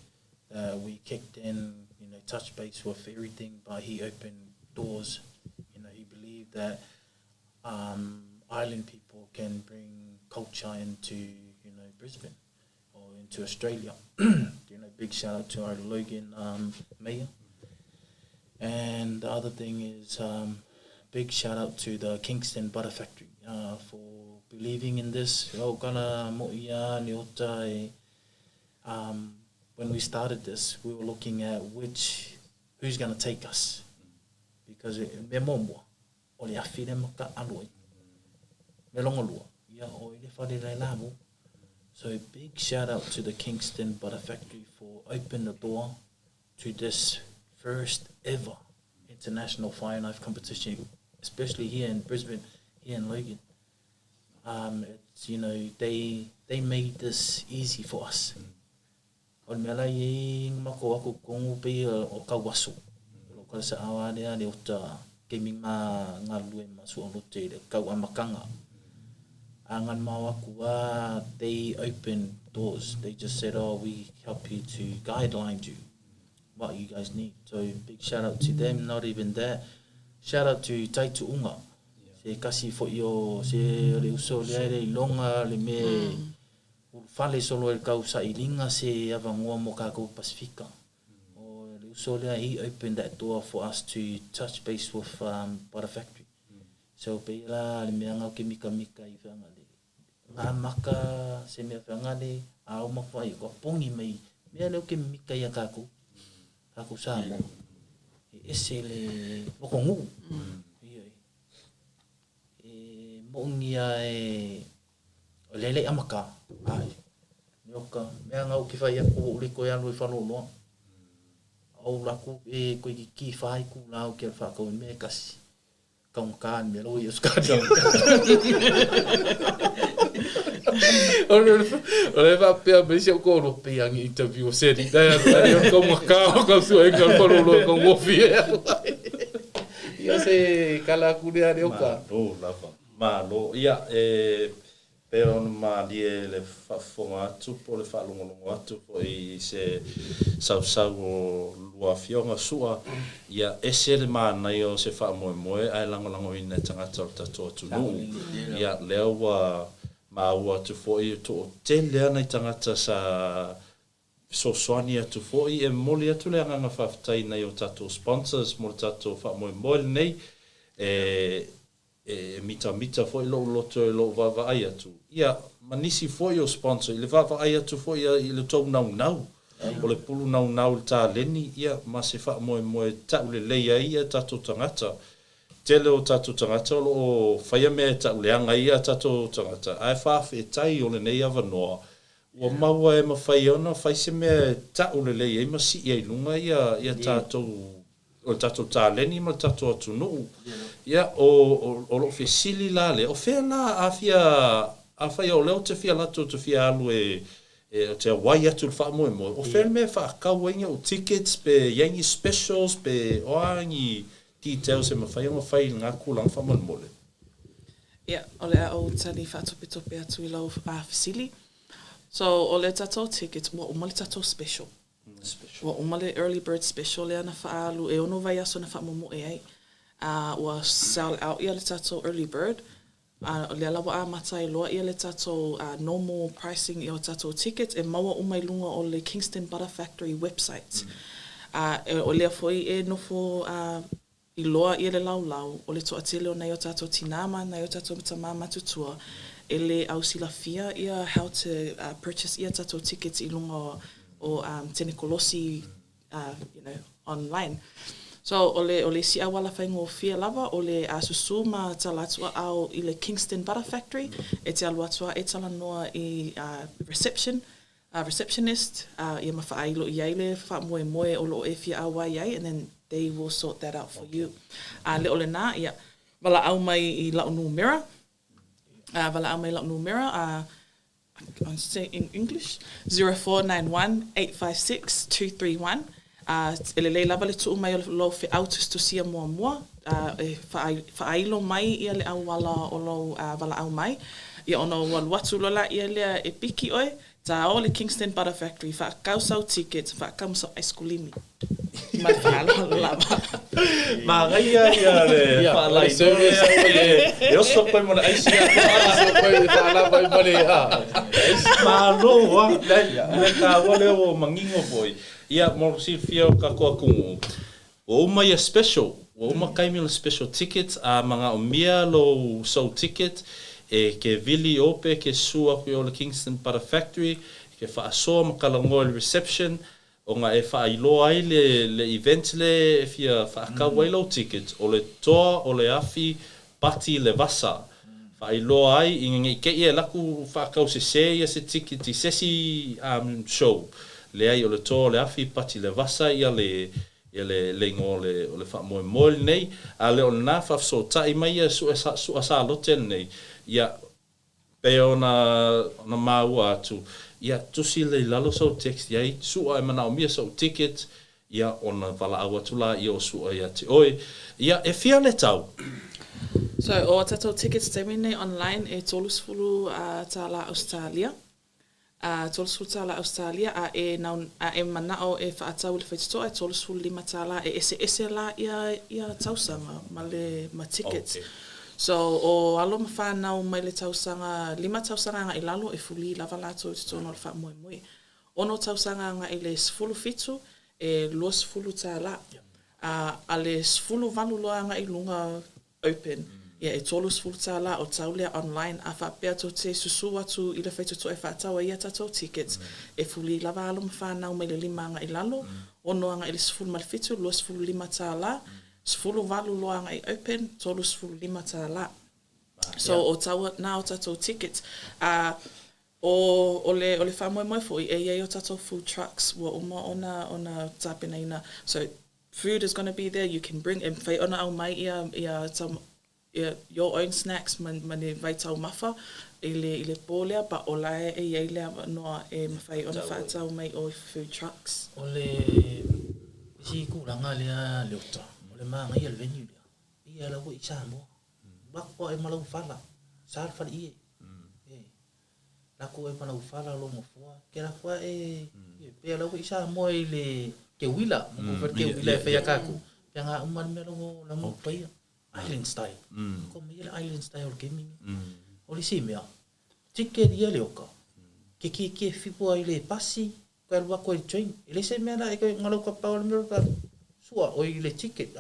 We kicked in, touched base with everything, but he opened doors. He believed that island people can bring culture into, Brisbane or into Australia. Big shout out to our Logan Mayor. And the other thing is big shout out to the Kingston Butter Factory for believing in this. When we started this, we were looking at who's going to take us, because me momo o le afire maka aloi me longolua ia o ile fale lai lavo. So a big shout out to the Kingston Butter Factory for opening the door to this first ever international fire knife competition, especially here in Brisbane, here in Logan. It's they made this easy for us. O mela ye mako aku kongu pe o kawaso lo ka sa awa le ota gaming ma ngalue masu o te le ka makanga angan mawa they open doors. They just said, we help you to guideline you what you guys need. So big shout out to them. Not even that, shout out to Taitu Unga, se kasi fo yo se le uso le longa le me fale solo el causa ilinga se avangoa mo Pago Pasifika. O le uso le he opened that door for us to touch base with Butter Factory. So pe la le meanga ke mika I whanga le ngā maka se mea whanga le ao mawhai ko pongi mai mea leo ke mika ia kako Samoa ese le mokongu mongia o lele amaka ai nyoka mea ngau ki whai ako uri koe anu I whanonoa au laku koe ki whai ku lau ke whakau me kasi kaung kaan me loi uskari Ole va pe me se ko no pe ang interview se di da ko makao ko su e ko lo ko mo fi. Ia se kala kuria de oka. O lava. Malo ia pero ma die le fonga atu po le falongo atu po I se sau lua fionga sua ia ese le mana io se fa moe ai lango ina tangata tato tu no ia lewa ma ua tu foi to tele ana tangata sa so soani atu foi e moli atu le anga faaftai na io tato sponsors mo tato fa moe nei mita foi lo va ai atu ia manisi foi o sponsor le va ai atu foi I le tau nau o le pulu nau ta leni ia ma se fa moe ta le leia ia tato tangata tele o tato tangata o faia me ta le anga ia tato tangata ai fa fe tai o le nei ava noa o maua e ma fai ona fai se me ta le leia ma si ia lunga ia tato o tato ta leni ma tato atu no ia o lo fesili la le o fe la a fai o leo te fia lato te fia alu te wai atu le wha moe o fe me wha kauenga o tickets pe yangi specials pe oangi details e ma fai ngā kulang wha mole Ia, o le au tali whaatope atu I lau fesili. So, o le tato tickets, wa umale tato special. Wa umale early bird special le ana whaalu e ono vai aso na whaamomo e ai. Wa sell out ia le tato early bird. Le alawa a matai loa ia le tato normal pricing I o tato tickets e maua umai lunga o le Kingston Butter Factory website. O lea foi e nofo I loa ia le laulau o le toatele o nei o tato tinama, nei o tato tamama tutua e le ausilafia ia how to purchase ia tato tickets I lunga o tene kolosi online. So o le si awala whaingo fia lava o le susu ma talatua au I le Kingston Butter Factory e te aluatua e tala noa I receptionist ia mawhaailo I aile wha moe o lo e fia awa iai and then they will sort that out for you. Le ole nā ia wala au mai I Laulua Mirror. Wala au mai Laulua Mirror I'll say in English 0491-856-231. Ele lei lava le tuu mai lo fe autos to sia mua whaailo mai ia le au wala o lo wala au mai ia ono watu lola ia lea e piki oe ta o le Kingston Butter Factory whaakausau tickets whaakausau ice kulimi mai whaalo lava ma gaia ia le whaalai service e oso koe mona ice ia oso koe whaalava I mone ma loa le ka wale o mangingo boy ia mo si fia ka ko kungu o mai special o ma kaimila special tickets a manga o mia lo so ticket e ke vili ope ke sua ko o le Kingston Butter Factory ke fa so ma kala ngol reception o nga e fa ilo ai le event le fia fa ka wailo ticket o le toa o le afi pati le vasa fa ilo ai inge ke ia laku fa ka se ticket I sesi show le ai o le tō le afi pati le vasa ia le ngō le wha moe nei a le o nā whafso tai mai ia su asa lote nei ia pe ona maua atu ia tusi le lalo sau text iai su ai mana o mia sau ticket ia ona wala au atu la ia o su ai ati oi ia e fia le tau So o tato tickets te mine online e tolusfulu tala Australia tolsu tala Australia e manao e whaatau le whaitoa e tolsu lima tala e ese la ia tausanga ma tickets. Okay. So o alo ma whanau mai le tausanga, lima tausanga nga I lalo e fuli lava lato te tono le wha moe. Ono tausanga nga I le sfulu fitu e lua sfulu tala. A le sfulu valu loa nga I lunga open. Ia e tolu sfulu tala o taulea online a whapea to te susu atu I le whaitoto e whaatawa ia tato tickets e fuli lava alo ma whanau mai le lima nga I lalo ono nga I le sfulu malfitu lua sfulu lima tala sfulu valu loa nga I open tolu sfulu lima tala so o taua na o tato tickets o le whamoe fo e ia o tato food trucks wa uma ona tapena ina so food is going to be there you can bring and whai ona au mai ia your own snacks mane vai tau mafa ile polea pa ola e ile no e mafai ona whaatau mai o food trucks. Ole si kuranga lea leota. Ole maanga ia le venue lea. Ia la wo isa mo. Bakwa e malau fala. Sal fala ie. La ko e malau fala lo mo fua. Ke la kwa e pe la wo isa mo ile ke wila. Mo fer ke wila fe ya kaku. Yang umar me lo la mo pai. Island style. Ko me ile island style gaming. Oli si mea. Tike dia leoka. Ke fipo ile pasi. Ko alwa ko train. Ile se mea na e ko ngalo ka pa le ka. Sua o ile ticket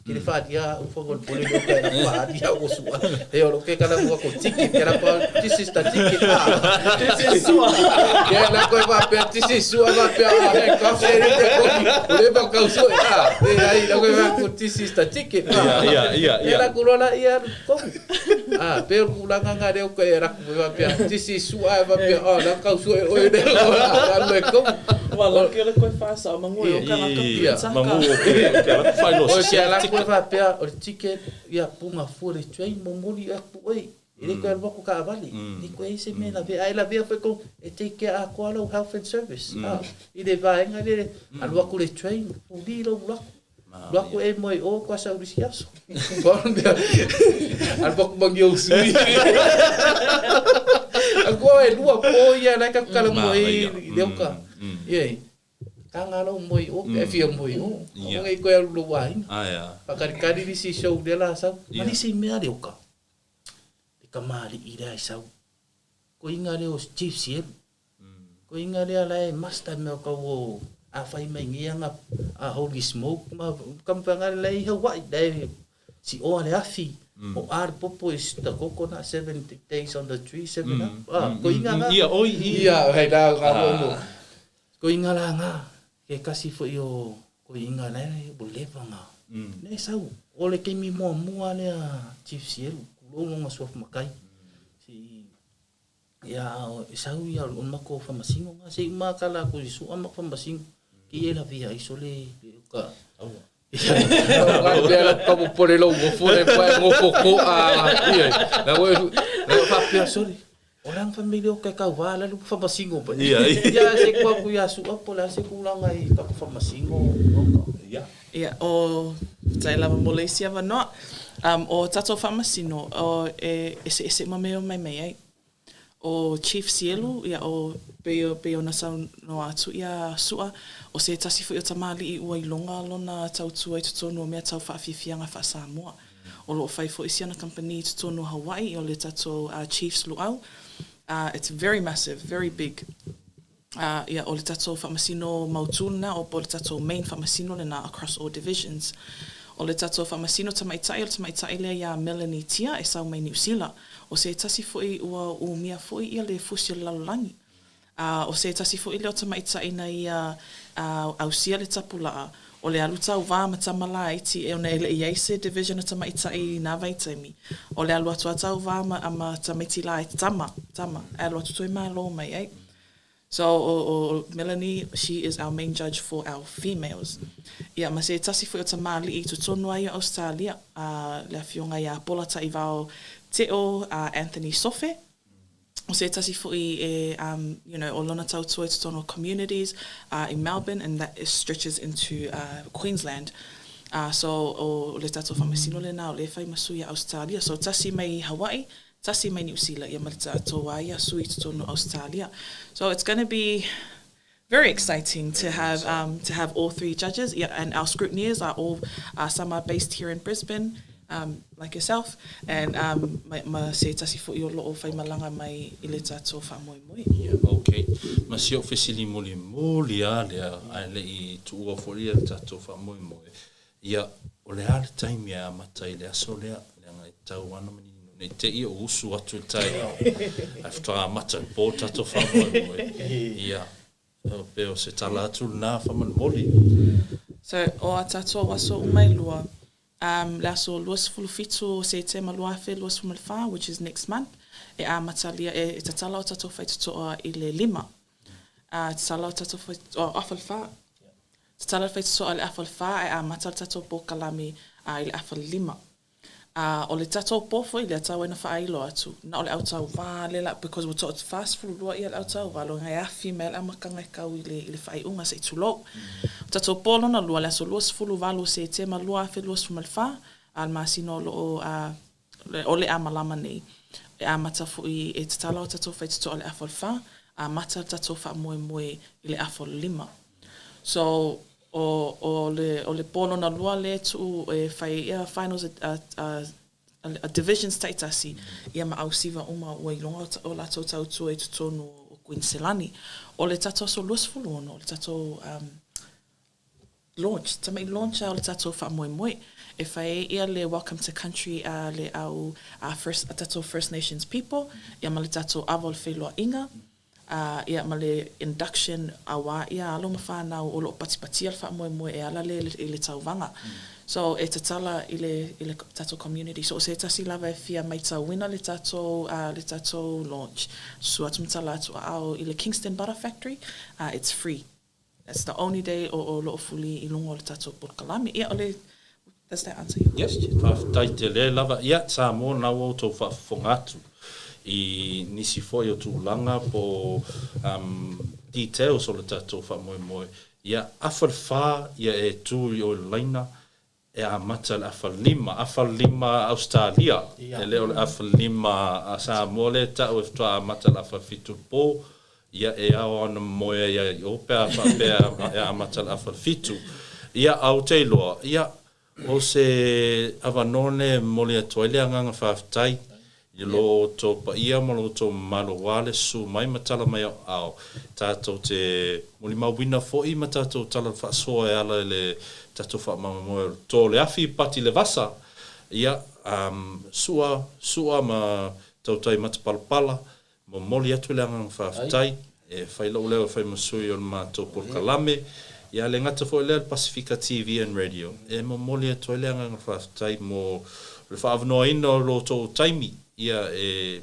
ke le fadia o fogo pole lo ka na fadia o sua e o lo ke kala ko ticket era pa this is the ticket this is sua ke la ko va per this is sua va per ka se ko le ba ka sua e ai lo ko va ko this is the ticket era ko la ia ko per ku la nga de ko era ko va per this is sua va per la ka sua o de la ko wala ke le ko fa sa mangu o ka mangu o se ala ko fa pe o ticket ia punga fore train mo moli a ku oi ele ko alba ko ka vali ni ko ese me la ve ai la ve ko e take care a ko lo health and service ile va en ale alba ko le train u di lo lo ko e moi o ko sa urisiaso bon alba ko bagyo su algo e lua po ia la ka kala mo e leuka ye kanga lo moi o e fia moi o ngai ko lo wai pakari di si show de la sa mani si me ale oka e kamali ira sa ko inga le o chief siel ko inga le ala e master me ko o a fai mai ngianga a holy smoke ma kampanga le Hawaii dai si o ale afi o ar popo is the coconut 70 days on the tree 7 up ko inga ia hai da ko inga la nga ke kasi fo yo ko inga na bo levanga ne sau ole ke mi mo le chief siel lo mo so makai si ya sau ya on mako fa masingo nga si makala ko su ama fa masingo ki ela via isole ka Bela como por el ojo fue para un poco la voy a hacer sorry orang familia ka wala lu fa masingo pa ya se ko ya su apola se kulang ai ka fa masingo ya o taila Malaysia va no o tato fa masino o ese mameo mai ai o chief sielu ya o pe ona sa no atu ya sua o se tasi fu tamali i ua ilonga lona tau tu ai tonu me tau fa fifianga fa Samoa o lo fai fo isiana company tonu Hawaii o le tato chiefs luau it's very massive very big ya o le tato fa masino mautuna o po le tato main fa masino na across all divisions o le tato fa masino tamaitai le ya Melanie Tia e sau mai New Zealand o se tasi foi ua mia foi ia le fusi lalangi o se tasi foi le tamaitai na ia au sia le tapula o le aluta u va matamala iti e ona ele iaise division tamaitai na vaitami o le alu atu ata u va ama tamaitila tama alu atu toi malo mai ai. So o Melanie, she is our main judge for our females. Ia ma se tasi foi o tamali i tonu ai Australia le afionga ia pola tai vao Teo Anthony Sofe. O se tasi foi you know, o lona tau toi tono communities in Melbourne, and that stretches into Queensland. So o le tato whamasino le nao le whai masuia Australia. So tasi mai Hawaii, tasi mai New Zealand, ia malita ato waia sui tono Australia. So it's going to be very exciting to have all three judges. Yeah, and our scrutineers are all some are based here in Brisbane. Like yourself, and ma se tasi fo i o loo whai malanga mai i le tato wha moi. Yeah, okay. Ma si o fesili moli a lea ai le i tuua fo lia tato wha moi. Ia, o le ale taimi a matai le aso lea ngai tau ana mani nei te i o usu atu tai. Ai whara matai po tato wha moi. Ia, peo se tala atu na wha moli. So, o a tato waso umai lua. Laso luas fulufitu se te Laulua Fesilafa'i, which is next month. E a matalia e tatala o tato whai tutoa i le 5. Tatala o tato whai awhalwha. Tatala whai tutoa le awhalwha e a matal tato po kalami i le 5. O le tatou pofo i le atau ena whaailo atu. Na o le autau vale la, because we're taught fast for lua i le autau valo, ngai afi me le amakanga kau i le whai unga se tulo. Tatou polo na lua le aso luas fulu valo se te ma lua afe luas fumalfa, al masino o le amalama nei. E amata fu i e tatala o tatou whai tuto o le afolfa, a mata tatou wha moe i le afol 5. So, o le polo na lua le tu e whai ia finals a division state asi ia ma au siva uma o i longa o la tau tu e tutonu o Queenselani. O le tatou so luasfulu ono, o le tatou launch, tamai launch o le tatou wha moe. E whai ia le welcome to country le au tatou First Nations people, ia ma le tatou avol wheloa inga, ia ma le induction awa ia alo mawhanau o lo patipati al wha moe e ala le tauvanga. So e tatala i le tatou community. So se tasi lava e fia mai tauina le tatou launch. So atumtala atu au i le Kingston Butter Factory, it's free. That's the only day o lo fuli i lungo le tatou Port-Kalami. Ia ole, does that answer your question? Yes, taite le lava. Ia, Samoa na o tau whafongatu. I nisi foi o tūlanga po details o le tatou wha moe. Ia awhalwha ia e tūri o leina e a mata le awhalima Australia. E leo le awhalima a Samoa le tau e wtua a mata le awhalfitu pō. Ia e au ana moe ia i opea whapea e a mata le awhalfitu. Ia au teiloa. Ia o se awanone mole atoile anganga whaftai. I lo to pa ia mo lo to malo wale su mai matala mai au tato te muli mawina fo I matato tala fa so e ala le tato fa mo to le afi pati le vasa ia sua ma tautai matapalapala mo moli atu le anga fa tai e fai lo leo fai masui o ma to Port-Kalami ia le ngata fo le Pasifika TV and radio e mo moli atu le anga fa tai mo le fa avno ino lo to taimi ia e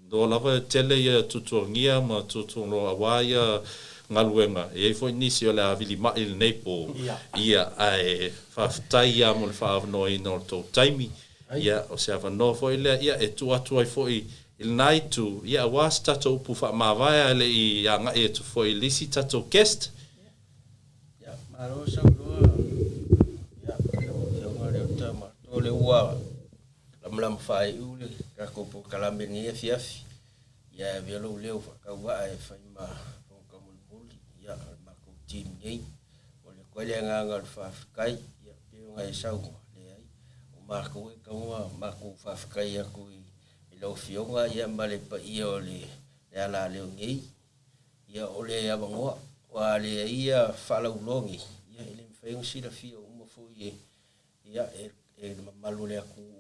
do lava tele ia tutuangia ma tutuno awaia ngaluenga e foi nisi o le avili mai le nepo ia ai faftai ia mo le faavno I no to taimi ia o se avano foi le ia e tu atu ai foi il naitu ia was tato upu fa mavaia le I anga e tu foi lisi tato guest ia maro sa lo ia o ngare o tama to le ua lam fai ule ka ko Port-Kalami ni fiafi ya velo leo ka wa e fai ma ko muli ya ma ko tin nei o le ko le nga fa kai ya pe nga sau le ai o ma ko e ka ma ko fa kai ya ko I lo fionga ya male pa I o le ala le ngai ya o le ya bango wa le ia fa la ulongi ya ile fai un sila fio mo fo ya e malu le ku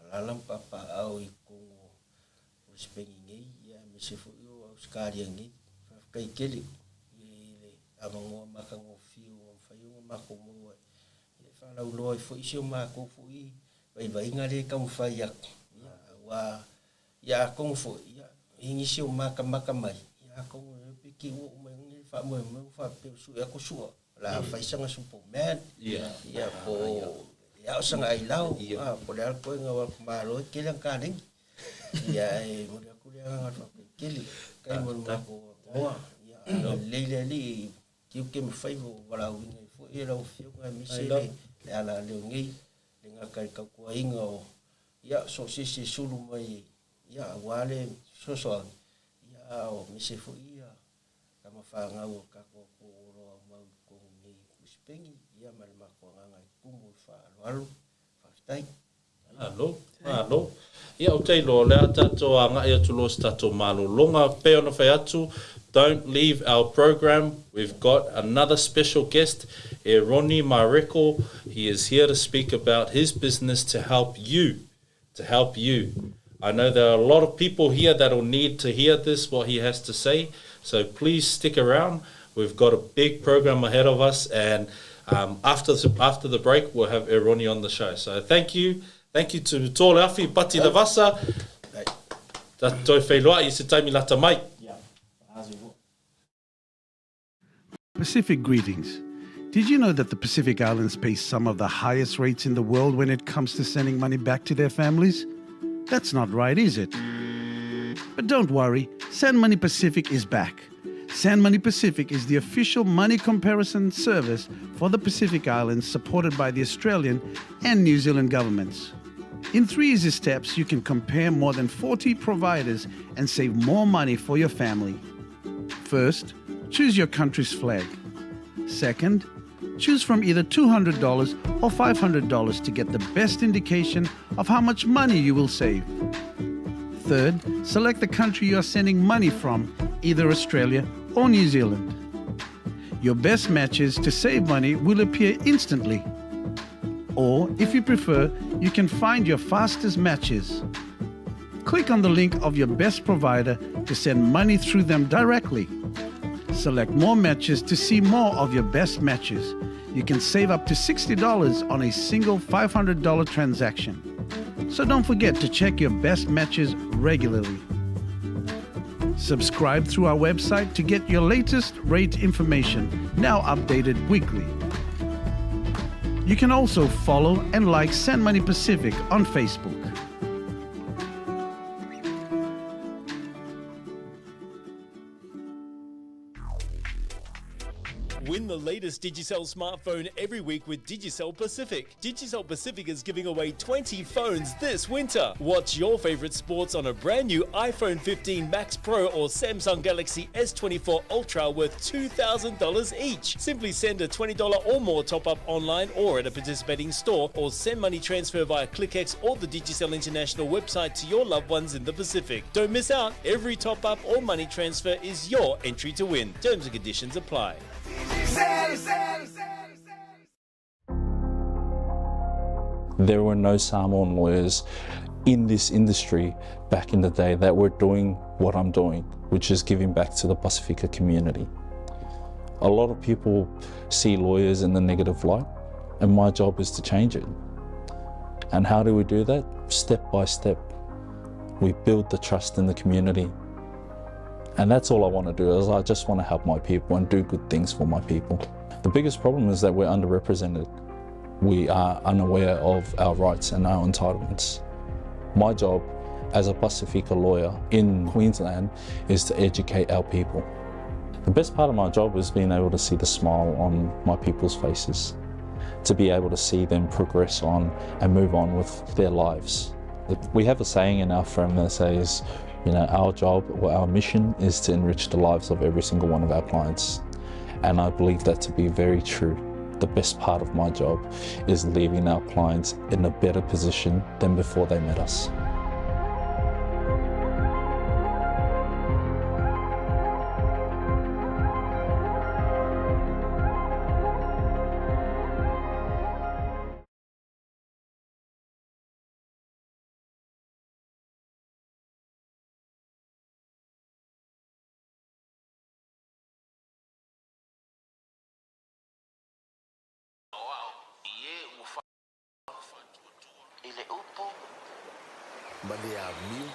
lalam papa au I kongo Brisbane ngai ya me se fu o skari ngai kai keli le avango makango fiu fai o mako mo e fa la ulo fo isi o mako fu I vai ngale kam fai ya wa ya kong fu ya inisi o maka mai ya kong piki o me fa mo fa pe su ya ko su la fai sanga Superman ya po ya sanga I lau po le alpo nga wa malo kelang kaning ya mo le ku le nga keli kai mo ko ya le li ki ke me fai vo wala u ngai fo e lau fio nga mi se le ala le ngai le nga kai ka ku inga ya so si sulu mai ya wale so ya o mi se fo ia kama fa nga o ka ko ro ma ko ngai Brisbane ya mal ma ko nga kumu fa Alo. Ia o teilo le atato anga ia tulo stato malo longa pe ona fai atu. Don't leave our program. We've got another special guest, Ronnie Mareko. He is here to speak about his business to help you. I know there are a lot of people here that will need to hear this, what he has to say. So please stick around. We've got a big program ahead of us, and after the break, we'll have Ronnie on the show. So thank you to tōle awhi pati le vasa. Ta toi whailoa I se taimi lata mai. Pacific greetings. Did you know that the Pacific Islands pay some of the highest rates in the world when it comes to sending money back to their families? That's not right, is it? But don't worry, Send Money Pacific is back. Send Money Pacific is the official money comparison service for the Pacific Islands, supported by the Australian and New Zealand governments. In 3 easy steps, you can compare more than 40 providers and save more money for your family. First, choose your country's flag. Second, choose from either $200 or $500 to get the best indication of how much money you will save. Third, select the country you are sending money from, either Australia or New Zealand. Your best matches to save money will appear instantly. Or, if you prefer, you can find your fastest matches. Click on the link of your best provider to send money through them directly. Select more matches to see more of your best matches. You can save up to $60 on a single $500 transaction. So don't forget to check your best matches regularly. Subscribe through our website to get your latest rate information, now updated weekly. You can also follow and like Send Money Pacific on Facebook. Win the latest Digicel smartphone every week with Digicel Pacific. Digicel Pacific is giving away 20 phones this winter. Watch your favorite sports on a brand new iPhone 15 Max Pro or Samsung Galaxy S24 Ultra worth $2,000 each. Simply send a $20 or more top-up online or at a participating store, or send money transfer via ClickX or the Digicel International website to your loved ones in the Pacific. Don't miss out. Every top-up or money transfer is your entry to win. Terms and conditions apply. There were no Samoan lawyers in this industry back in the day that were doing what I'm doing, which is giving back to the Pasifika community. A lot of people see lawyers in the negative light, and my job is to change it. And how do we do that? Step by step. We build the trust in the community. And that's all I want to do, is I just want to help my people and do good things for my people. The biggest problem is that we're underrepresented. We are unaware of our rights and our entitlements. My job as a Pasifika lawyer in Queensland is to educate our people. The best part of my job is being able to see the smile on my people's faces, to be able to see them progress on and move on with their lives. We have a saying in our firm that says, our job or our mission is to enrich the lives of every single one of our clients. And I believe that to be very true. The best part of my job is leaving our clients in a better position than before they met us. Ile upo male ya miu,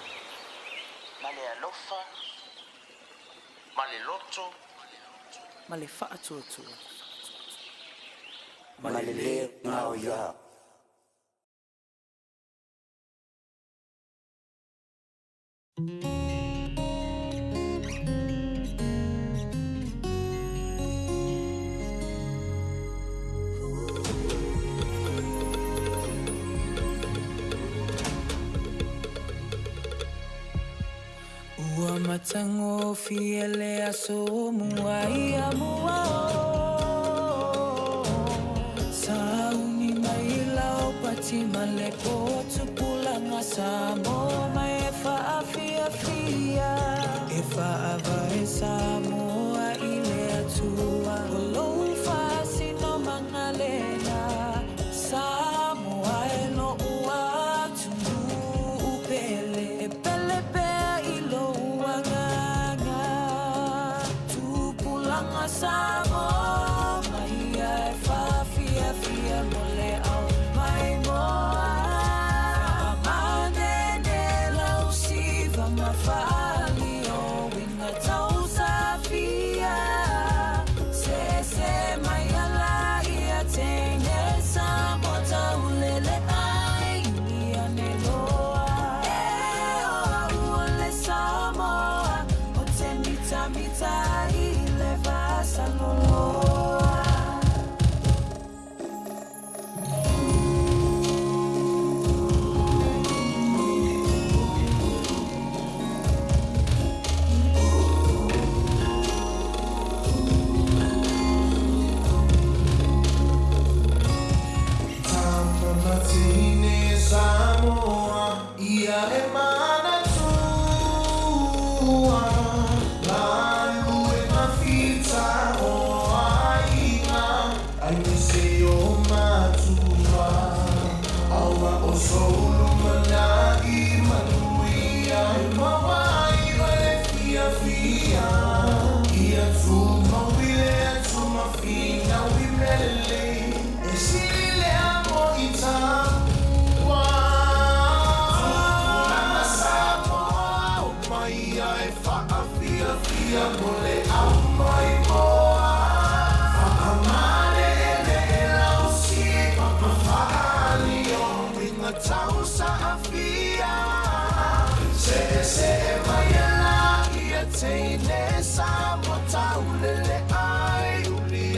male ya lofa, male loto, male fa'atuatu, male le ngao ya. Matango fiele aso muai amua Sauni maila opati malepo tupula ngasamo maefa afia fia Efa avare samoa ile atua Olo fasi no mangalena Samoa eno ua tungu upele Epele pe ilo Samo Maia fa fia fia mole au mai moa Amane la usiva mafali o winga tausa fia Se maia la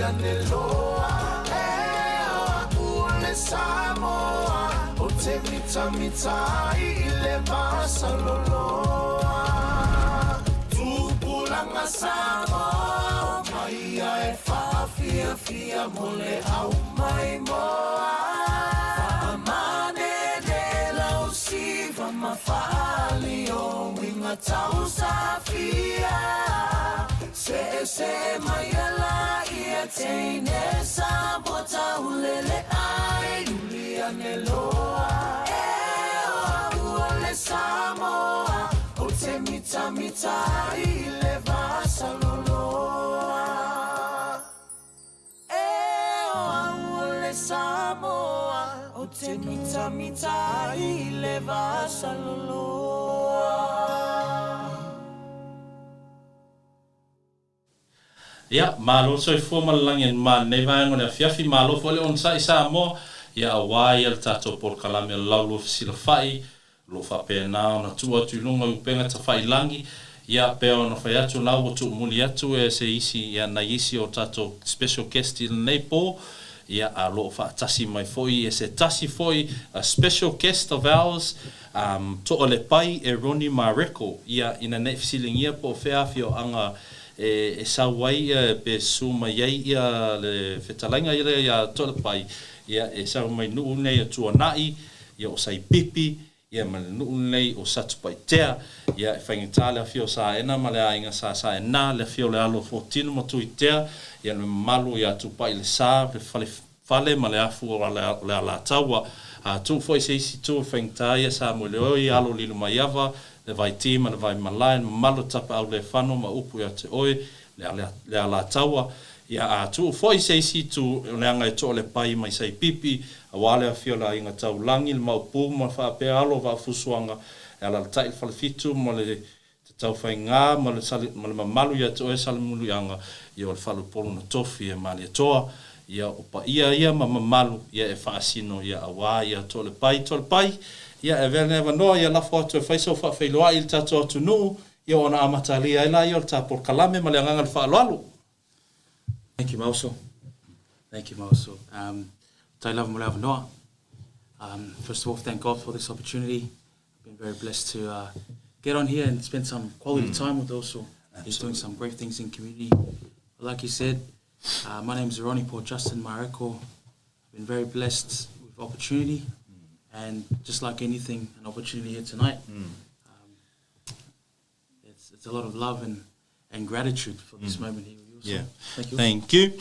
ane loa e ule Samoa o te mita mita I le masaloloa tupulanga Samoa mai ai fia fia mole au mai moa amane de lau siva mafali o winga tau safia se mayala ia teine sabota ulele ai duliane loa e ule Samoa o te mita I le vasaloloa Samoa o te mita I le vasaloloa. Ia, malo soi fua malalangi an ma nei vaenga le fiafi malo fo le on sa Samoa. Ia awai al tato por kalame al Laulua Fesilafa'i lo fa pena na tua tulunga upenga ta fai langi. Ia peo na fai atu lau tu muli atu e se isi ia na isi o tato special guest il Nepo. Ia a lo fa tasi mai foi e se tasi foi a special guest of ours to ole pai e Roni Mareko ia ina ne fisilingia po feo anga e sawai pe suma ia le fetalanga ia to ole pai ia e sa mai nu nei tu nai ia o sai pipi ia ma nu nei o satu pai tea ia fainga tala fio sa ena ma le ainga sa ena le fio le alo 14 mo tu tea ia le malu ia tu pai le sa le fale ma le afu o le ala taua a tu foi se isi tu fainga ia sa mo le oi alo lilu mai ava le vai tima le vai malai malu tapa au le fano ma upu ia te oi le ala taua ia a tu foi se isi tu le anga to le pai mai sai pipi a wale a fio la inga tau langi le maupu ma fa pe alo va fusuanga ala tai fale fitu mo le tau fainga ma le sali ma le malu ia to e sali mulu anga ia le falu polo na tofi e mali toa ia opa ia ma malu ia e fa asino ia awa ia to le pai ia e vele neva no ia la foto e faiso fa feiloa il tato tu no ia ona amatalia ila ia ta por kalame ma le anga le fa lalu. Thank you, Mauso. Tai lava mo lava noa. First of all, thank God for this opportunity. I've been very blessed to get on here and spend some quality time with also. He's doing some great things in community. Like he said, my name is Ronnie Paul Justin Mareko. I've been very blessed with opportunity, and just like anything, an opportunity here tonight. It's a lot of love and gratitude for this moment here. Yeah, thank you.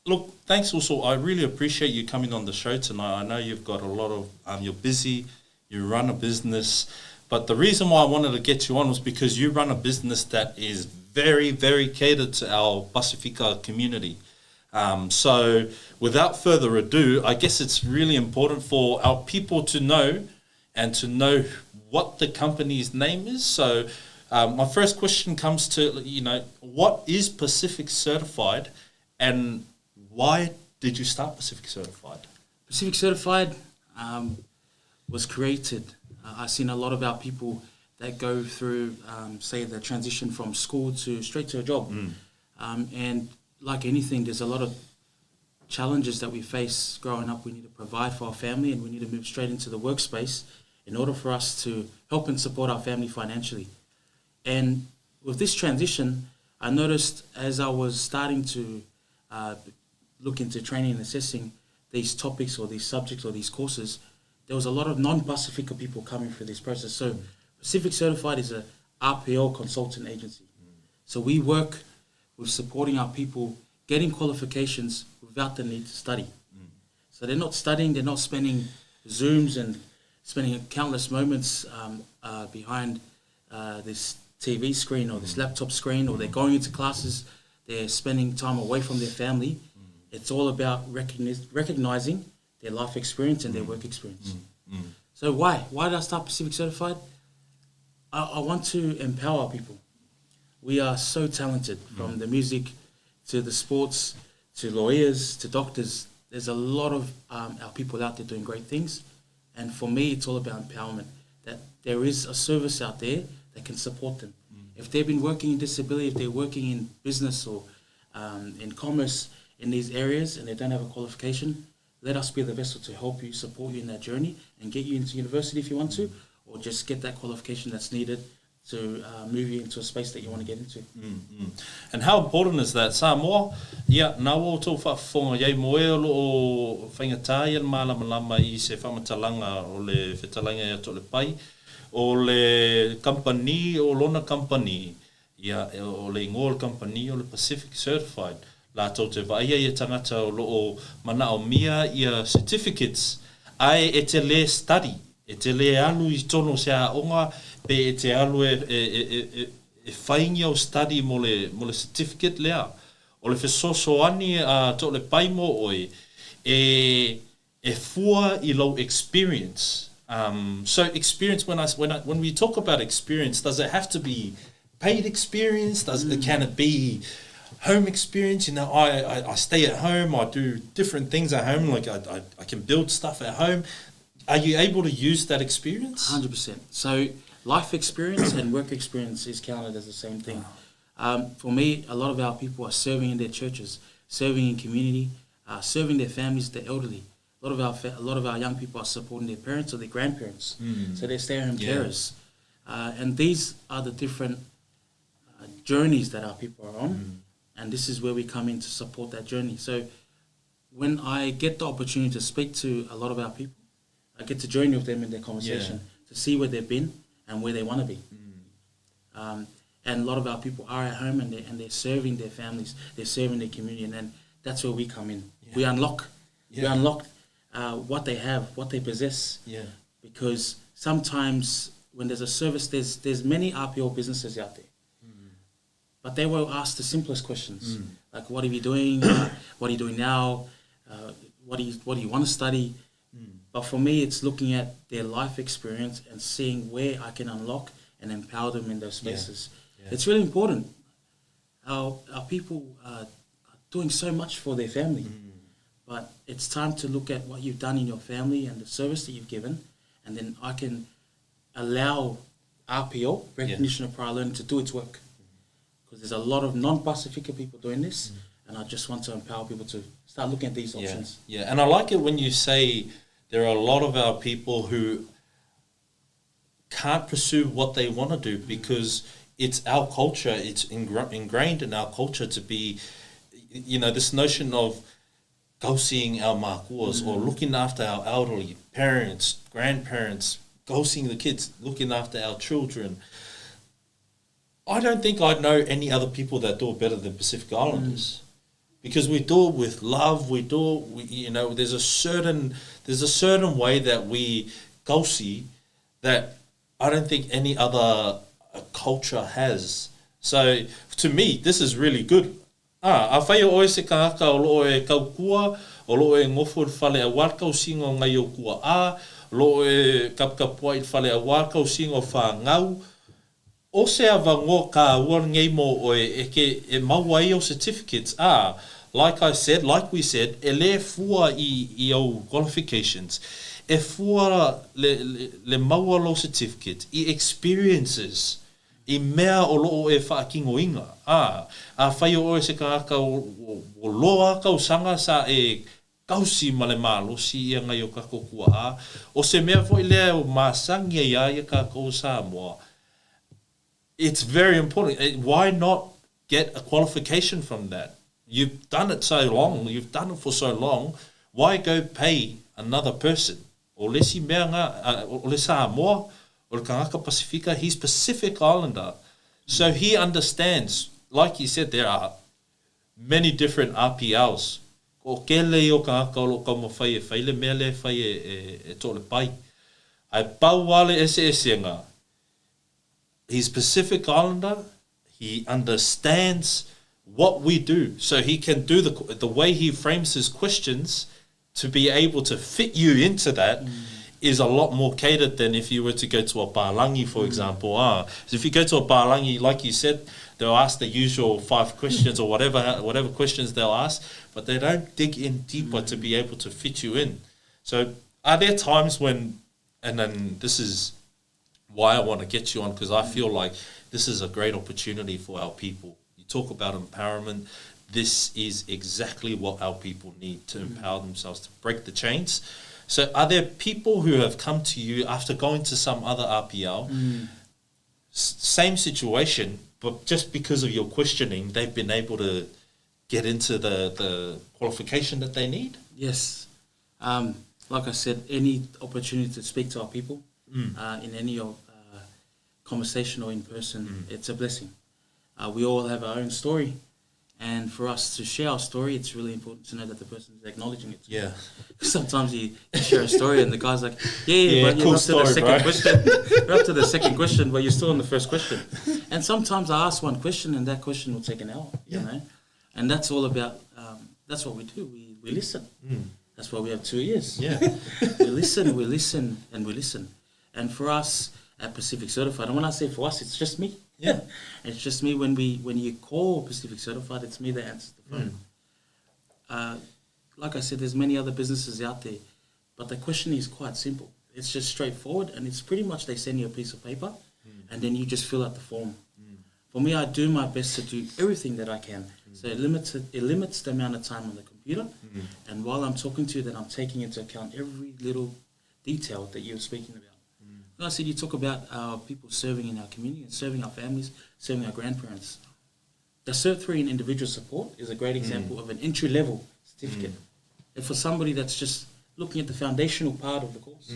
Look, thanks also. I really appreciate you coming on the show tonight. I know you've got a lot of, you're busy, you run a business, but the reason why I wanted to get you on was because you run a business that is very, very catered to our Pasifika community. So without further ado, I guess it's really important for our people to know and to know what the company's name is. So my first question comes to, what is Pacific Certified and why did you start Pacific Certified? Pacific Certified was created. I've seen a lot of our people that go through, say, the transition from school to straight to a job. And like anything, there's a lot of challenges that we face growing up. We need to provide for our family and we need to move straight into the workspace in order for us to help and support our family financially. And with this transition, I noticed as I was starting to look into training and assessing these topics or these subjects or these courses, there was a lot of non-Pasifika people coming through this process. So Pacific Certified is a RPO consultant agency. So we work with supporting our people getting qualifications without the need to study. So they're not studying, they're not spending Zooms and spending countless moments behind this TV screen or this laptop screen, or they're going into classes, they're spending time away from their family. It's all about recognizing their life experience and their work experience. So why did I start Pacific Certified? I want to empower people. We are so talented, from the music to the sports to lawyers to doctors. There's a lot of our people out there doing great things, and for me it's all about empowerment, that there is a service out there that can support them. If they've been working in disability, if they're working in business or in commerce in these areas and they don't have a qualification, let us be the vessel to help you, support you in that journey and get you into university if you want to, or just get that qualification that's needed to move you into a space that you want to get into. And how important is that? Samoa, nā o tō whaafonga iei moe o loo whaingatā i malama I se whamatalanga o le whetalanga ia tō le pai, o le company, o lona company, o le ingoa company, o le Pacific Certified, la tō te vaia i tangata o loo mana o mia ia certificates, ai e te le study, e te le alu I tono se a onga, pe e te alu e whaingia o study mo le certificate lea. O le whesosoani a tō le paimo oi, e fua I lo experience. So experience, when we talk about experience, does it have to be paid experience? Can it be home experience? You know, I stay at home, I do different things at home, like I can build stuff at home. Are you able to use that experience? 100%. So life experience and work experience is counted as the same thing. For me, a lot of our people are serving in their churches, serving in community, serving their families, the elderly. A lot of our young people are supporting their parents or their grandparents. So they're stay-at-home carers. And these are the different journeys that our people are on. And this is where we come in to support that journey. So when I get the opportunity to speak to a lot of our people, I get to join with them in their conversation to see where they've been and where they want to be. And a lot of our people are at home and they're serving their families, they're serving their community, and that's where we come in. We unlock what they have, what they possess. Because sometimes when there's a service, there's many RPO businesses out there, but they will ask the simplest questions, like what are you doing? What are you doing now? What do you want to study? But for me, it's looking at their life experience and seeing where I can unlock and empower them in those spaces. It's really important. Our people are doing so much for their family, but it's time to look at what you've done in your family and the service that you've given, and then I can allow RPO, recognition of prior learning, to do its work. Because there's a lot of non-Pasifika people doing this, and I just want to empower people to start looking at these options. And I like it when you say there are a lot of our people who can't pursue what they want to do because it's our culture, it's ingrained in our culture to be, this notion of go seeing our makuas or looking after our elderly, parents, grandparents, go seeing the kids, looking after our children. I don't think I know any other people that do it better than Pacific Islanders. Because we do it with love, there's a certain way that we go see that I don't think any other culture has. So to me, this is really good. A whai o se kāka o loo e kaukua, o loo e ngofo whale a warkau singo ngai o kua loo e kapkapua I whale a warkau singo whāngau. O se avango ka ua ngei mo o e maua I o certificates like we said, e le fua I o qualifications, e fua le maua lo certificate, I experiences, I mea o loo e whaakingoinga. A whai o se kāka o loa kau sanga sa e kausi ma le mālosi I ngai o kakokua o se mea fo I lea o māsangia ia kākou Samoa. It's very important. Why not get a qualification from that? You've done it so long. You've done it for so long. Why go pay another person? O lesi mea ngā, o le Samoa, o le kangaka Pasifika, he's Pacific Islander. So he understands, like you said, there are many different RPLs. Ko kele o kangaka o lo kaumo whai le mea le whai e tōle pai. Ai pau wale ese ngā. He's Pacific Islander. He understands what we do, so he can do the way he frames his questions to be able to fit you into that is a lot more catered than if you were to go to a pālangi, for example. So if you go to a pālangi, like you said, they'll ask the usual 5 questions or whatever questions they'll ask, but they don't dig in deeper to be able to fit you in. So are there times when, and then this is why I want to get you on, because I feel like this is a great opportunity for our people. You talk about empowerment, this is exactly what our people need to empower themselves, to break the chains. So are there people who have come to you after going to some other RPL, same situation, but just because of your questioning, they've been able to get into the qualification that they need? Yes. Like I said, any opportunity to speak to our people in any conversation or in person, it's a blessing. We all have our own story. And for us to share our story, it's really important to know that the person is acknowledging it. Yeah. Sometimes you share a story and the guy's like, but cool you're up story, to the second bro. question. You're up to the second question, but you're still on the first question. And sometimes I ask one question and that question will take an hour, you know. And that's all about, that's what we do. We listen. That's why we have 2 ears. Yeah. we listen. And for us at Pacific Certified, and when I say for us, it's just me. Yeah. It's just me. When you call Pacific Certified, it's me that answers the phone. Like I said, there's many other businesses out there, but the question is quite simple. It's just straightforward, and it's pretty much they send you a piece of paper, and then you just fill out the form. For me, I do my best to do everything that I can. So it limits the amount of time on the computer, and while I'm talking to you, then I'm taking into account every little detail that you're speaking about. Like I said, you talk about our people serving in our community and serving our families, serving our grandparents. The Cert 3 in individual support is a great example of an entry-level certificate. And for somebody that's just looking at the foundational part of the course,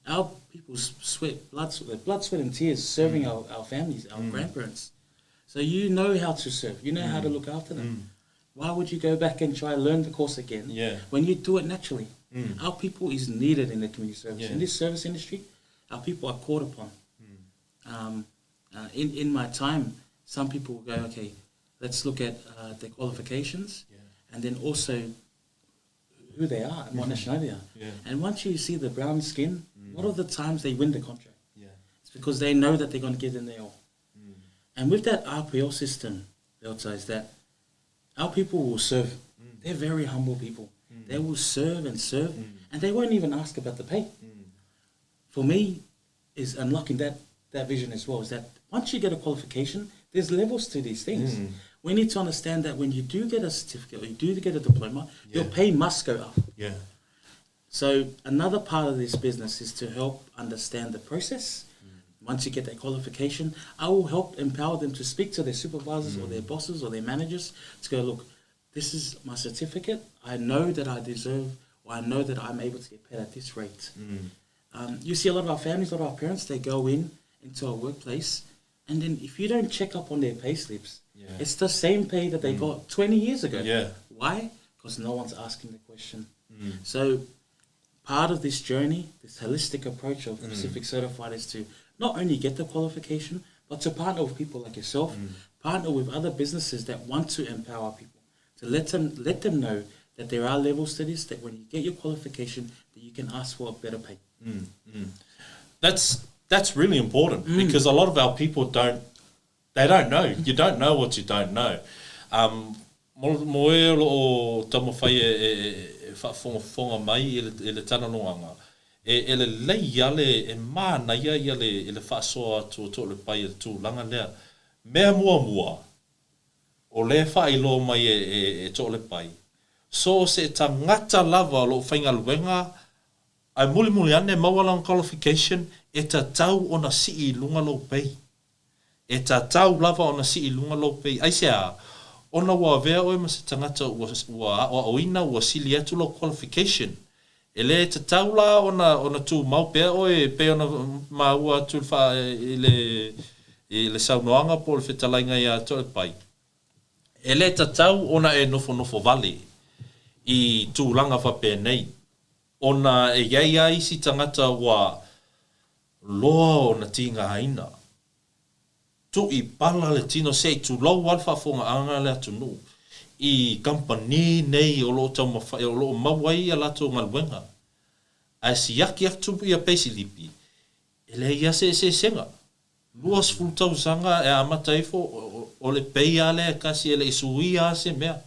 our people's blood, sweat and tears serving our families, our grandparents. So you know how to serve. You know how to look after them. Why would you go back and try to learn the course again when you do it naturally? Our people is needed in the community service. In this service industry, our people are called upon. In my time, some people will go, okay, let's look at their qualifications and then also who they are and what nationality they are. And once you see the brown skin, a lot of the times they win the contract. It's because they know that they're going to give them their all. And with that RPL system, Belta, is that our people will serve. They're very humble people. They will serve and serve, and they won't even ask about the pay. For me, is unlocking that vision as well, is that once you get a qualification, there's levels to these things. We need to understand that when you do get a certificate or you do get a diploma, your pay must go up. So another part of this business is to help understand the process. Once you get that qualification, I will help empower them to speak to their supervisors or their bosses or their managers to go, look, this is my certificate. I know that I deserve, or I know that I'm able to get paid at this rate. You see a lot of our families, a lot of our parents, they go into a workplace, and then if you don't check up on their pay slips, it's the same pay that they got 20 years ago. Why? Because no one's asking the question. So part of this journey, this holistic approach of Pacific Certified, is to not only get the qualification, but to partner with people like yourself, partner with other businesses that want to empower people, to let them know that there are levels to this, that when you get your qualification, that you can ask for a better pay. That's really important because a lot of our people don't know. You don't know what you don't know. Mo e o tamo whai e whaafonga mai i le tana noanga. E le lei ale e mana ia i le whaasoa to le pai le tūlanga lea. Mea mua o le whailo mai e to le pai. So se tangata lava lo whainga luenga, ai muli ane mawalang qualification, e ta tau o na si I lunga lo pei. E ta tau lava o na si I lunga lo pei. Ai sea, ona wa vea oe ma se tangata ua oina ua sili atu lo qualification. E le ta tau la ona tu mau pea oe pe ona maua tu wha I le saunoanga po le whetalainga ia to le pai. E le ta tau ona e nofo vale I tūlanga whape nei. Ona e iai isi tangata wa loa o na tinga haina. Tu I pala le tino sei tu lau alfa fonga anga le atunu. I company nei o lo tau mawhai o lo mawai a lato ngalwenga. A si yaki atu I a peisi lipi. E le ia se senga. Luas fultau sanga e amata ifo o le peia le kasi e le isuia se mea.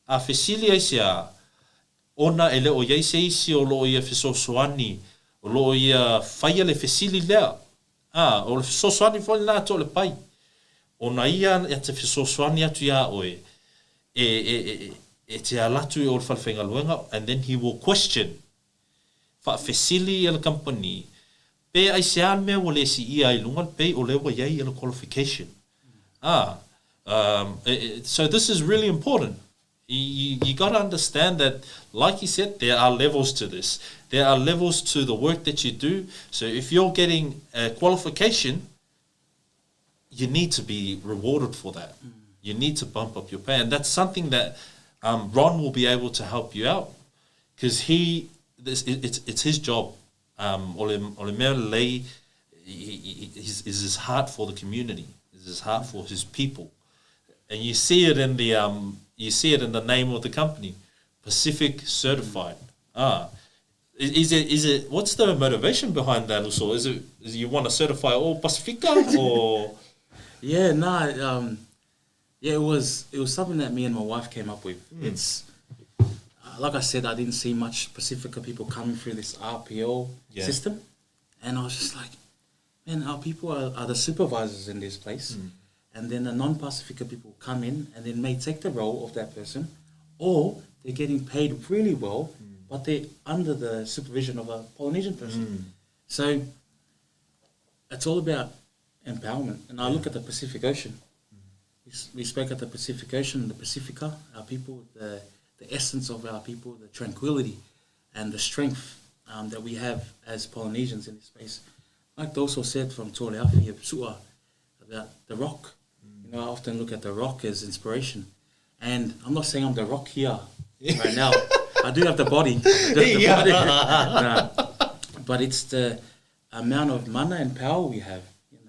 A fesili ai sea ona ele o iai se isi o lo ia fesosoani o lo ia whaia le fesili lea. O le fesosoani fo na to le pai. Ona ia e te fesosoani atu ia oe. e te alatu e o le whalawhenga luenga, and then he will question whaafesili e le company, pe ai se al mea wale si ia i lunga, pe o lewa iei e le qualification. So this is really important. You got to understand that, like you said, there are levels to this. There are levels to the work that you do. So if you're getting a qualification, you need to be rewarded for that. You need to bump up your pay. And that's something that Ron will be able to help you out, because it's his job. Ole mea lei is his heart for the community, is his heart for his people. And you see it in the name of the company, Pacific Certified. Is it what's the motivation behind that also? Is it you want to certify all Pasifika or? It was something that me and my wife came up with. It's like I said, I didn't see much Pasifika people coming through this RPO system, and I was just like, man, our people are the supervisors in this place. And then the non-Pasifika people come in and then may take the role of that person, or they're getting paid really well, but they're under the supervision of a Polynesian person. So it's all about empowerment. And I look at the Pacific Ocean. We spoke at the Pacific Ocean, the Pasifika, our people, the essence of our people, the tranquility and the strength that we have as Polynesians in this space. Like also said from Tole Awhi Sua about the rock. I often look at the rock as inspiration, and I'm not saying I'm the rock here right now. I do have the body, but it's the amount of mana and power we have.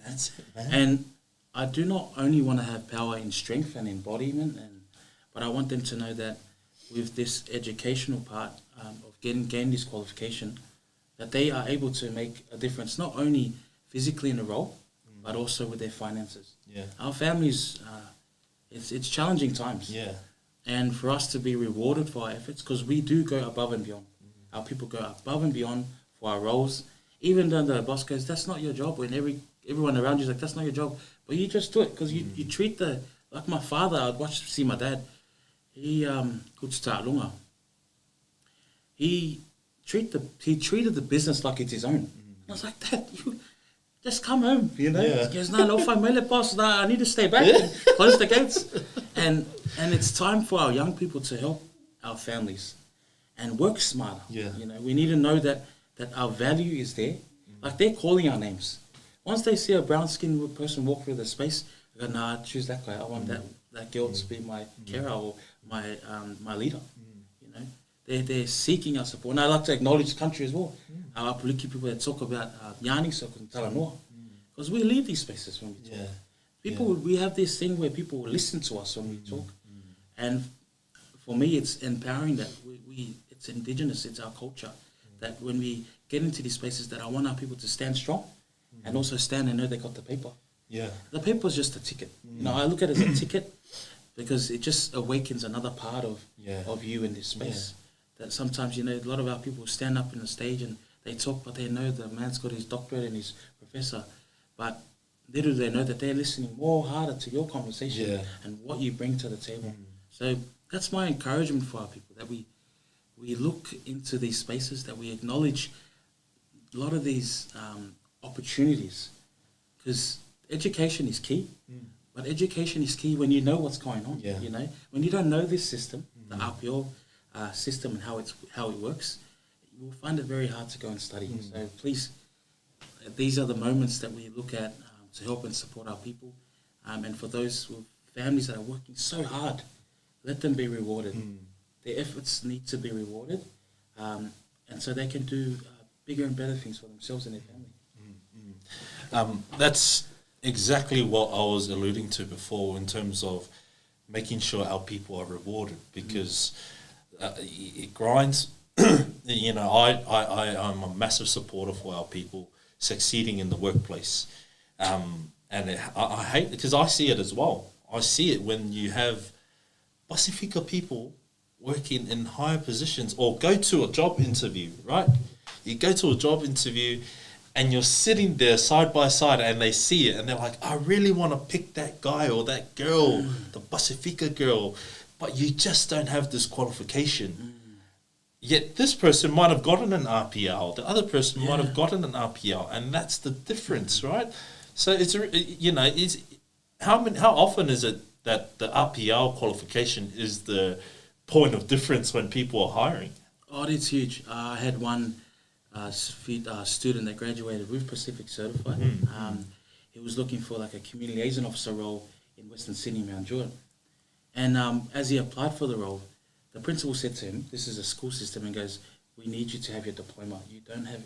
That's it, man. And I do not only want to have power in strength and embodiment, but I want them to know that with this educational part of gain this qualification, that they are able to make a difference, not only physically in the role, but also with their finances. Our families, it's challenging times. And for us to be rewarded for our efforts, because we do go above and beyond. Our people go above and beyond for our roles. Even though the boss goes, that's not your job, when everyone around you is like, that's not your job. But you just do it, because you treat like my father, I'd see my dad. He treated the business like it's his own. And I was like, Dad, you just come home, He goes, no, boss, I need to stay back and close the gates. And it's time for our young people to help our families and work smarter. We need to know that our value is there. Like, they're calling our names. Once they see a brown-skinned person walk through the space, they go, nah, choose that guy. I want that girl to be my carer or my leader. They're seeking our support. And I like to acknowledge the country as well. Our Apuliki people that talk about Nyani Soko and Talanoa. Because we leave these spaces when we talk. We have this thing where people will listen to us when we talk. And for me, it's empowering that it's indigenous, it's our culture. That when we get into these spaces, that I want our people to stand strong and also stand and know they got the paper. The paper is just a ticket. I look at it as a ticket because it just awakens another part of you in this space. That sometimes, a lot of our people stand up in the stage and they talk, but they know the man's got his doctorate and his professor. But little do they know that they're listening more harder to your conversation and what you bring to the table. So that's my encouragement for our people, that we look into these spaces, that we acknowledge a lot of these opportunities, because education is key. But education is key when you know what's going on. When you don't know this system, the RPO system and how it works, you will find it very hard to go and study. So please, these are the moments that we look at to help and support our people. And for those with families that are working so hard, let them be rewarded. Their efforts need to be rewarded, and so they can do bigger and better things for themselves and their family. That's exactly what I was alluding to before in terms of making sure our people are rewarded, because it grinds. I'm a massive supporter for our people succeeding in the workplace, and I hate it because I see it as well. I see it when you have Pasifika people working in higher positions or go to a job interview, right? You go to a job interview and you're sitting there side by side and they see it and they're like, I really want to pick that guy or that girl, the Pasifika girl, but you just don't have this qualification. Yet this person might have gotten an RPL, the other person might have gotten an RPL, and that's the difference, right? So it's how often is it that the RPL qualification is the point of difference when people are hiring? Oh, it's huge. I had one student that graduated with Pacific Certified. He was looking for like a community liaison officer role in Western Sydney, Mount Druitt. And as he applied for the role, the principal said to him, "This is a school system," and goes, "We need you to have your diploma. You don't have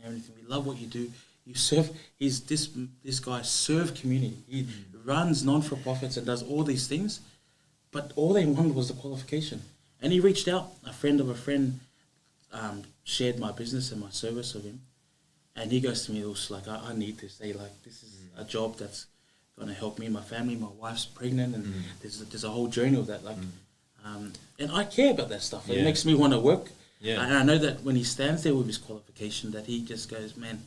anything. We love what you do. You serve." This guy served community. He runs non-for-profits and does all these things, but all they wanted was the qualification. And he reached out. A friend of a friend shared my business and my service with him, and he goes to me, "It was like I need this. This is a job that's going to help me and my family. My wife's pregnant, and there's a whole journey of that. And I care about that stuff. It makes me want to work. And I know that when he stands there with his qualification, that he just goes, man,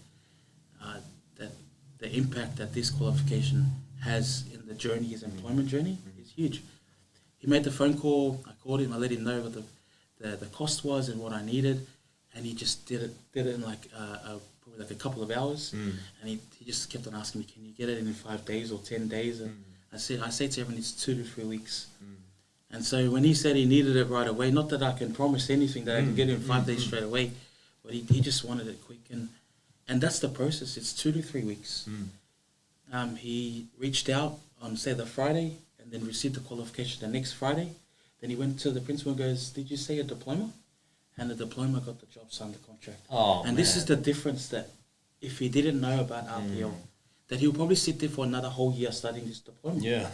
that the impact that this qualification has in the journey, his employment journey, is huge. He made the phone call. I called him. I let him know what the cost was and what I needed, and he just did it in probably like a couple of hours. And he just kept on asking me, "Can you get it in 5 days or 10 days?" And I say to everyone, it's 2 to 3 weeks. And so when he said he needed it right away, not that I can promise anything that I can get it in 5 days straight away, but he just wanted it quick. And that's the process. It's 2 to 3 weeks. He reached out on, say, the Friday, and then received the qualification the next Friday. Then he went to the principal and goes, "Did you say a diploma?" And the diploma got the job, signed the contract. This is the difference, that if he didn't know about RPL, that he'll probably sit there for another whole year studying this diploma.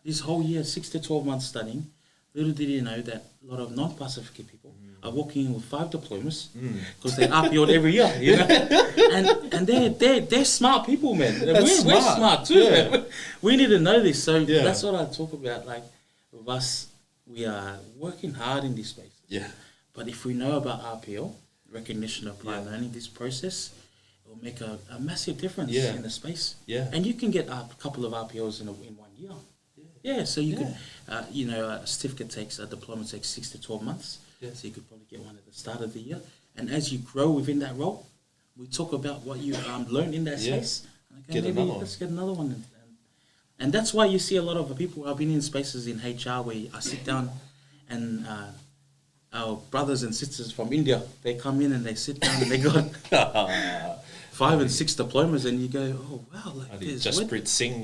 This whole year, 6 to 12 months studying. Little did he know that a lot of non-Pasifika people are walking in with 5 diplomas because they're RPO'd every year, you know. and they're smart people, man. We're smart too. Man. We need to know this. So that's what I talk about. Like, with us, we are working hard in this space. But if we know about RPL, recognition of applied learning, this process, it will make a massive difference in the space. And you can get a couple of RPLs in 1 year. So you could, a certificate a diploma takes 6 to 12 months. So you could probably get one at the start of the year. And as you grow within that role, we talk about what you learn in that space. Okay, let's get another one. And that's why you see a lot of people. I've been in spaces in HR where I sit down and our brothers and sisters from India, they come in and they sit down and they got 5 and 6 diplomas, and you go, "Oh wow, like this." Jasprit Singh.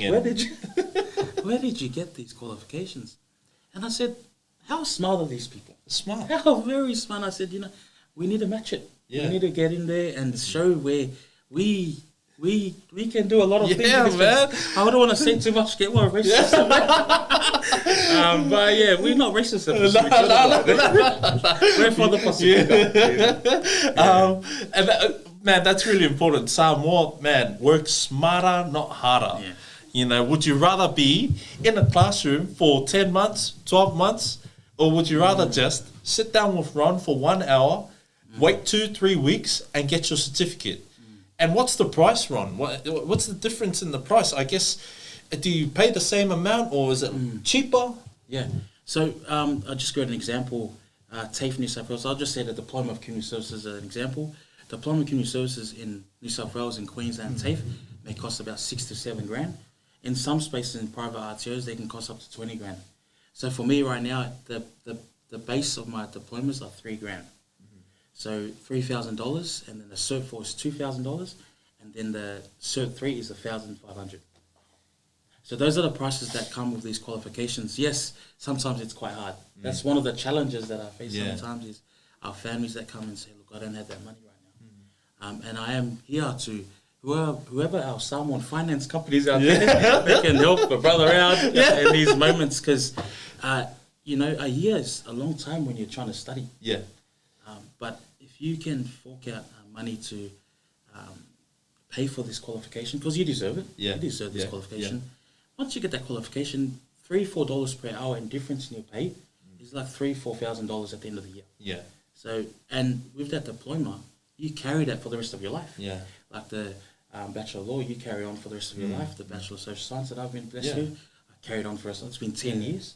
Where did you get these qualifications? And I said, how smart are these people? Smart. How very smart. I said, we need to match it. We need to get in there and show where we can do a lot of things. Man. I don't want to say too much, get more racist. But we're not racist. We're for the Pasifika. Man, that's really important. Samoa, man, work smarter, not harder. Would you rather be in a classroom for 10 months, 12 months, or would you rather just sit down with Ron for 1 hour, wait 2-3 weeks, and get your certificate? And what's the price, Ron? What's the difference in the price? I guess, do you pay the same amount, or is it cheaper? So I'll just give an example. TAFE New South Wales, I'll just say the Diploma of Community Services as an example. Diploma of Community Services in New South Wales and Queensland TAFE may cost about 6 to 7 grand. In some spaces in private RTOs, they can cost up to 20 grand. So for me right now, the base of my diplomas are 3 grand. So $3,000, and then the Cert 4 is $2,000, and then the Cert 3 is $1,500. So those are the prices that come with these qualifications. Yes, sometimes it's quite hard. That's one of the challenges that I face sometimes, is our families that come and say, "Look, I don't have that money right now." And I am here to, whoever our Samoan finance companies out there, they can help a brother out in these moments, because, a year is a long time when you're trying to study. But if you can fork out money to pay for this qualification, because you deserve it, you deserve this qualification. Once you get that qualification, $3-4 per hour in difference in your pay is like $3,000-4,000 at the end of the year. So, and with that diploma, you carry that for the rest of your life. Like the Bachelor of Law, you carry on for the rest of your life. The Bachelor of Social Science that I've been blessed with, I carried on for us. It's been 10 years.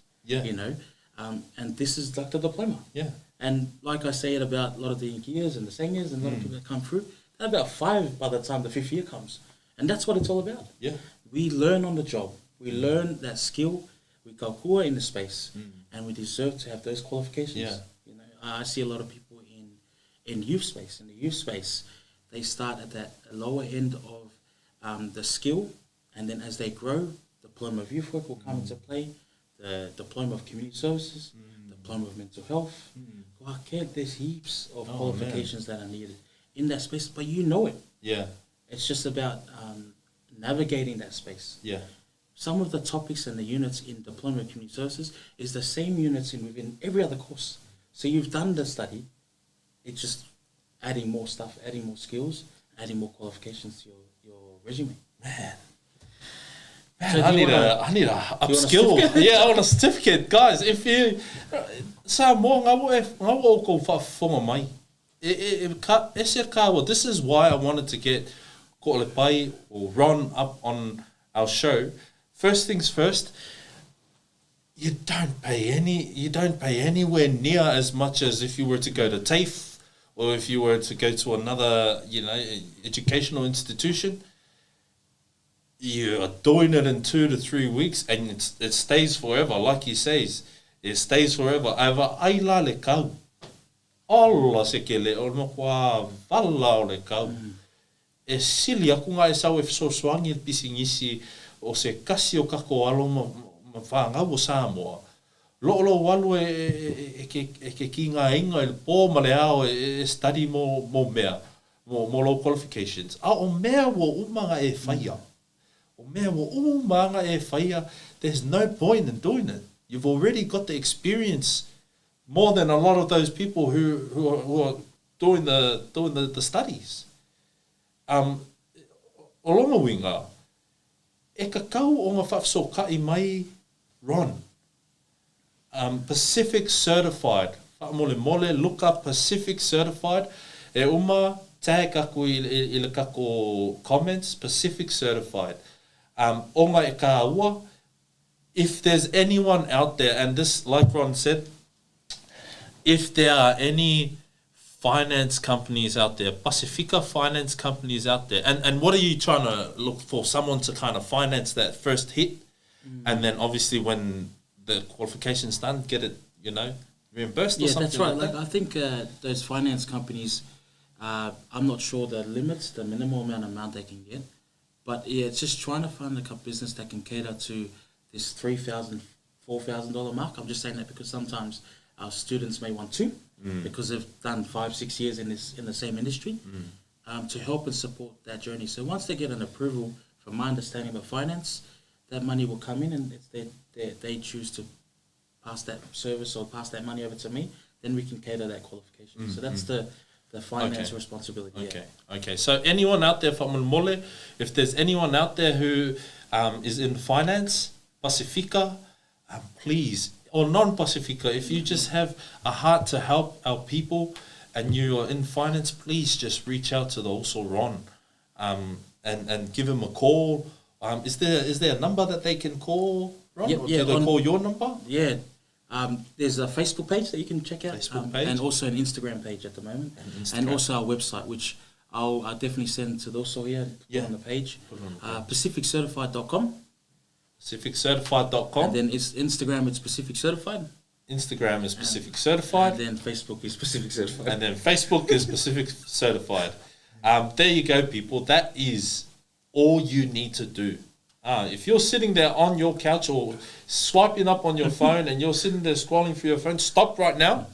And this is like the diploma. Yeah. And like I say it about a lot of the Inkias and the Sangers and a lot of people that come through, they're about 5 by the time the 5th year comes. And that's what it's all about. Yeah. We learn on the job. We learn that skill. We kaukua in the space. And we deserve to have those qualifications. Yeah. You know, I see a lot of people in youth space. In the youth space, they start at that lower end of the skill. And then as they grow, diploma of youth work will come into play. The diploma of community services, diploma of mental health. There's heaps of qualifications that are needed in that space, but you know it. Yeah. It's just about navigating that space. Yeah. Some of the topics and the units in diploma of community services is the same units within every other course. So you've done the study, it's just adding more stuff, adding more skills, adding more qualifications to your resume. Man, So I do need you a want a upskill. certificate? Yeah, I want a certificate, guys. If you sa mo ngawo ko fa fonga mai. This is why I wanted to get Ko'olepai or Ron up on our show. First things first, you don't pay anywhere near as much as if you were to go to TAFE or if you were to go to another, educational institution. You are doing it in 2 to 3 weeks and it stays forever. Like he says, it stays forever. Ava aila le kau. Ola se ke le ono kwa vala o le kau. E sili aku ngā e sau e whesoswangi pisingisi o se kasi o kako alo ma whangau o Samoa. Lo walu e ke ki ngā inga e pō ma le ao e study mo mea, mo low qualifications. A o mea wo umanga e whaia. O mea wo umanga e whaia, there's no point in doing it. You've already got the experience more than a lot of those people who are doing the studies. O longa winga, e ka kau o ngā whafsokai mai, Ron. Pacific Certified. Mole, look up Pacific Certified. E uma, tag aku i le kako comments, Pacific Certified. Onga e ka ua. If there's anyone out there, and this, like Ron said, if there are any finance companies out there, Pasifika finance companies out there, and what are you trying to look for? Someone to kind of finance that first hit, and then obviously when the qualification's done, get it, reimbursed or something. Yeah, that's right. like that? I think those finance companies, I'm not sure the limits, the minimum amount they can get, but yeah, it's just trying to find a business that can cater to this $3,000, $4,000 mark. I'm just saying that because sometimes our students may want to, because they've done 5-6 years in the same industry, to help and support that journey. So once they get an approval, from my understanding of finance, that money will come in, and if they choose to pass that service or pass that money over to me, then we can cater that qualification. So that's the finance responsibility. Okay. So anyone out there from Mole, if there's anyone out there who is in finance, Pasifika, please, or non-Pasifika, if you just have a heart to help our people and you are in finance, please just reach out to the also Ron and give him a call. Is there a number that they can call, Ron? Or do they call your number? Yeah. There's a Facebook page that you can check out, page. and also an Instagram page at the moment, and also our website, which I'll definitely send to those here on the page, pacificcertified.com. pacificcertified.com. And then it's Instagram, it's Pacific Certified. Instagram is Pacific Certified. And then Facebook is Pacific Certified. And then Facebook is Pacific Certified. There you go, people. That is all you need to do. If you're sitting there on your couch or swiping up on your phone and you're sitting there scrolling through your phone, stop right now.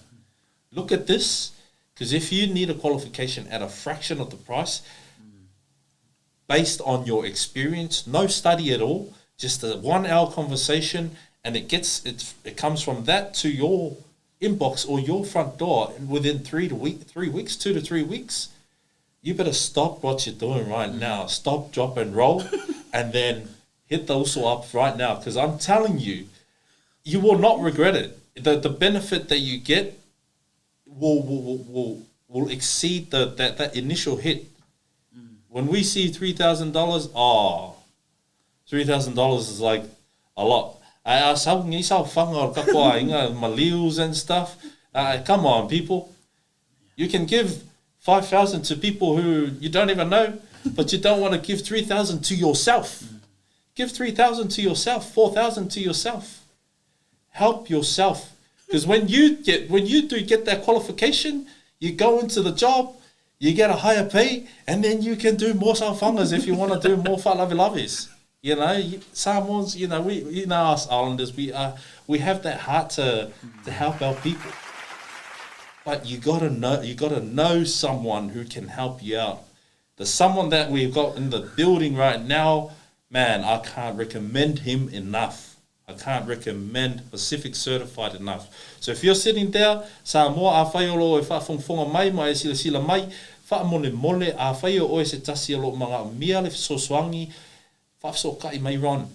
Look at this. Because if you need a qualification at a fraction of the price, based on your experience, no study at all, just a 1 hour conversation, and it comes from that to your inbox or your front door within 2 to 3 weeks, you better stop what you're doing right now. Stop, drop, and roll, and then hit the also up right now. Because I'm telling you, you will not regret it. The benefit that you get will exceed that initial hit. When we see $3,000, $3,000 is like a lot. Ngi sao whanga o kakoa inga malius and stuff. Come on, people. You can give 5,000 to people who you don't even know, but you don't want to give 3,000 to yourself. Give 3,000 to yourself, 4,000 to yourself. Help yourself. Because when you do get that qualification, you go into the job, you get a higher pay, and then you can do more whangas if you want to do more whalavilavis. You know, Samoans, you know, us Islanders, we have that heart to help our people. But you gotta know someone who can help you out. The someone that we've got in the building right now, man, I can't recommend him enough. I can't recommend Pacific Certified enough. So if you're sitting there, sa moa a whai olo e whaafonga mai mai sila mai, whaamone a whai o se tasi alo mga mia le sosoangi, whaasokai mai ron.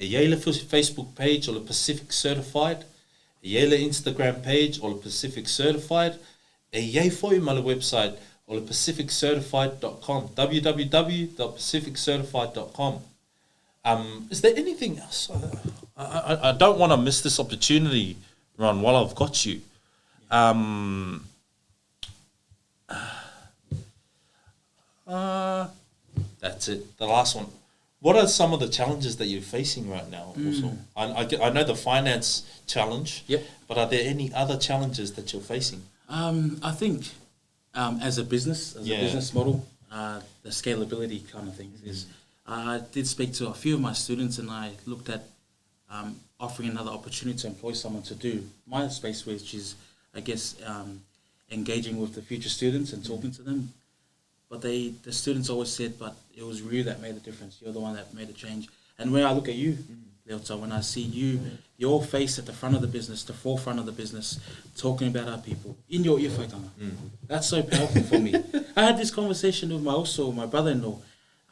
E iei le Facebook page o le Pacific Certified, e iei le Instagram page o le Pacific Certified, e iei foi ma le website o le pacificcertified.com, www.pacificcertified.com. Is there anything else? I don't want to miss this opportunity, Ron, while I've got you. That's it, the last one. What are some of the challenges that you're facing right now? Also, I know the finance challenge, but are there any other challenges that you're facing? I think as a business model, the scalability kind of thing is... I did speak to a few of my students, and I looked at offering another opportunity to employ someone to do my space, which is, I guess, engaging with the future students and talking to them. But the students always said, but it was you that made the difference. You're the one that made a change. And when I look at you, Leota, when I see you, your face at the front of the business, the forefront of the business, talking about our people, in your iwhaitanga, that's so powerful for me. I had this conversation with my brother-in-law.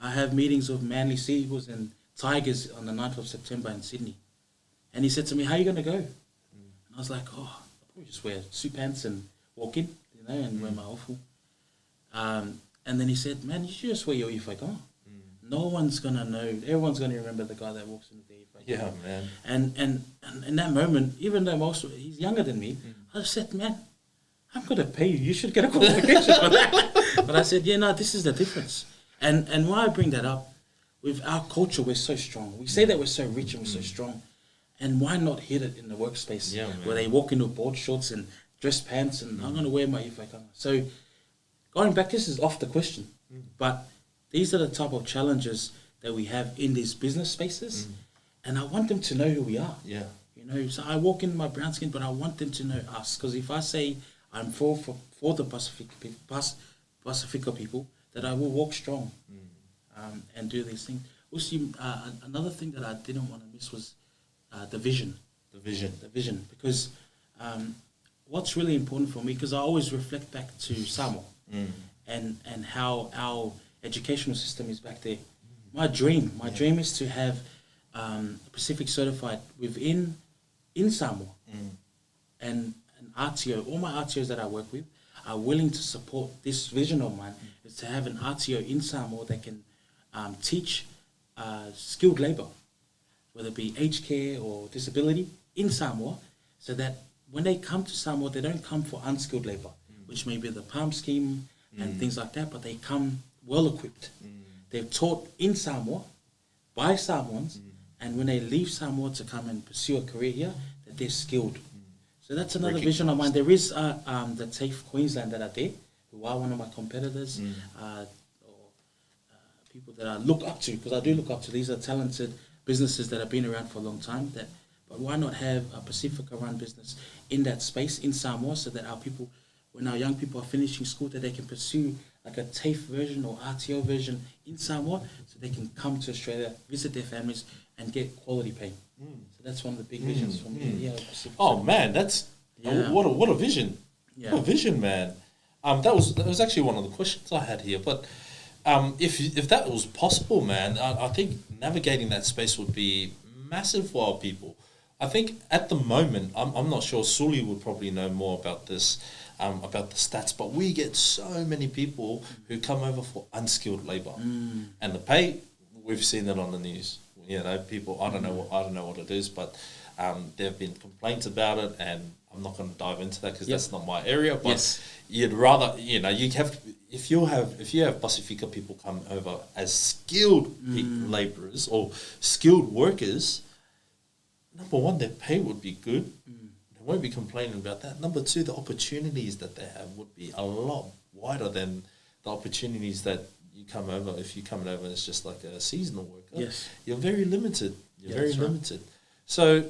I have meetings with Manly Sea Eagles and Tigers on the 9th of September in Sydney. And he said to me, how are you going to go? And I was like, I'll probably just wear suit pants and walk in, and wear my awful. And then he said, man, you should just wear your iwhaitanga. No one's going to know. Everyone's going to remember the guy that walks in with the iwhaitanga. Yeah, man. And in that moment, even though he's younger than me, I said, man, I'm going to pay you. You should get a qualification for that. But I said, this is the difference. And why I bring that up, with our culture, we're so strong. We say that we're so rich and we're so strong. And why not hit it in the workspace where they walk into board shorts and dress pants and I'm going to wear my iwhaitanga. So going back, this is off the question. But these are the type of challenges that we have in these business spaces. And I want them to know who we are. Yeah. You know, so I walk in my brown skin, but I want them to know us. Because if I say I'm for the Pasifika people, that I will walk strong and do these things. Also, another thing that I didn't want to miss was the vision. The vision. Because what's really important for me, because I always reflect back to Samoa and how our educational system is back there. My dream is to have Pacific Certified in Samoa. And an RTO, all my RTOs that I work with, are willing to support this vision of mine, is to have an RTO in Samoa that can teach skilled labour, whether it be aged care or disability, in Samoa, so that when they come to Samoa, they don't come for unskilled labour, which may be the PALM scheme and things like that, but they come well equipped. They're taught in Samoa by Samoans, and when they leave Samoa to come and pursue a career here, that they're skilled. So that's another vision of mine. There is the TAFE Queensland that are there, who are one of my competitors, or people that I look up to, because I do look up to. These are talented businesses that have been around for a long time. But why not have a Pacifica-run business in that space in Samoa, so that our people, when our young people are finishing school, that they can pursue like a TAFE version or RTO version in Samoa, so they can come to Australia, visit their families, and get quality pay. So that's one of the big visions for me. Yeah, man, that's what a vision! Yeah. What a vision, man. That was actually one of the questions I had here. But if that was possible, man, I think navigating that space would be massive for our people. I think at the moment, I'm not sure. Suli would probably know more about this, about the stats. But we get so many people who come over for unskilled labour, and the pay, we've seen that on the news. people, I don't know what it is, but there have been complaints about it, and I'm not going to dive into that because that's not my area. But you'd rather, if you have Pasifika people come over as skilled labourers or skilled workers, number one, their pay would be good. They won't be complaining about that. Number two, the opportunities that they have would be a lot wider than the opportunities that you come over. If you're coming over as just like a seasonal worker, you're very limited. You're very limited. So,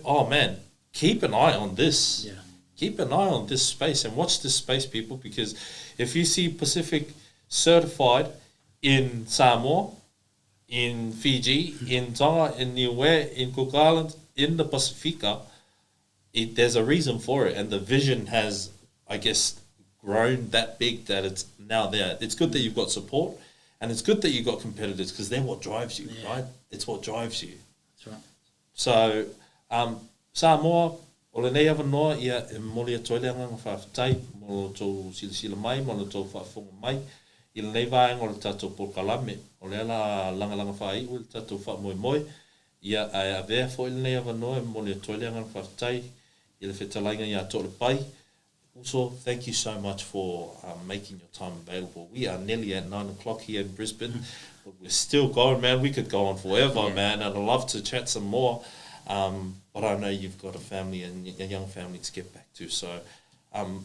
keep an eye on this. Yeah. Keep an eye on this space and watch this space, people, because if you see Pacific certified in Samoa, in Fiji, in Tonga, in Niue, in Cook Islands, in the Pasifika, there's a reason for it, and the vision has, I guess, grown that big that it's now there. It's good that you've got support, and it's good that you've got competitors, because they're what drives you, right? It's what drives you. That's right. So, Samoa, o le nei awa noa ia e moli a toileanga ngā whawhitai, mo tō sila mai, mo tō whawhonga mai, i le nei vāenga o le tātou porkalame, o le ala langa whai, o le tātou whamoe, ia a vea fo i le nei awa noa e moli a toileanga ngā whawhitai, i le whetalainga ia tō le pai. Also, thank you so much for making your time available. We are nearly at 9 o'clock here in Brisbane, but we're still going, man. We could go on forever, man, and I'd love to chat some more. But I know you've got a family and a young family to get back to. So,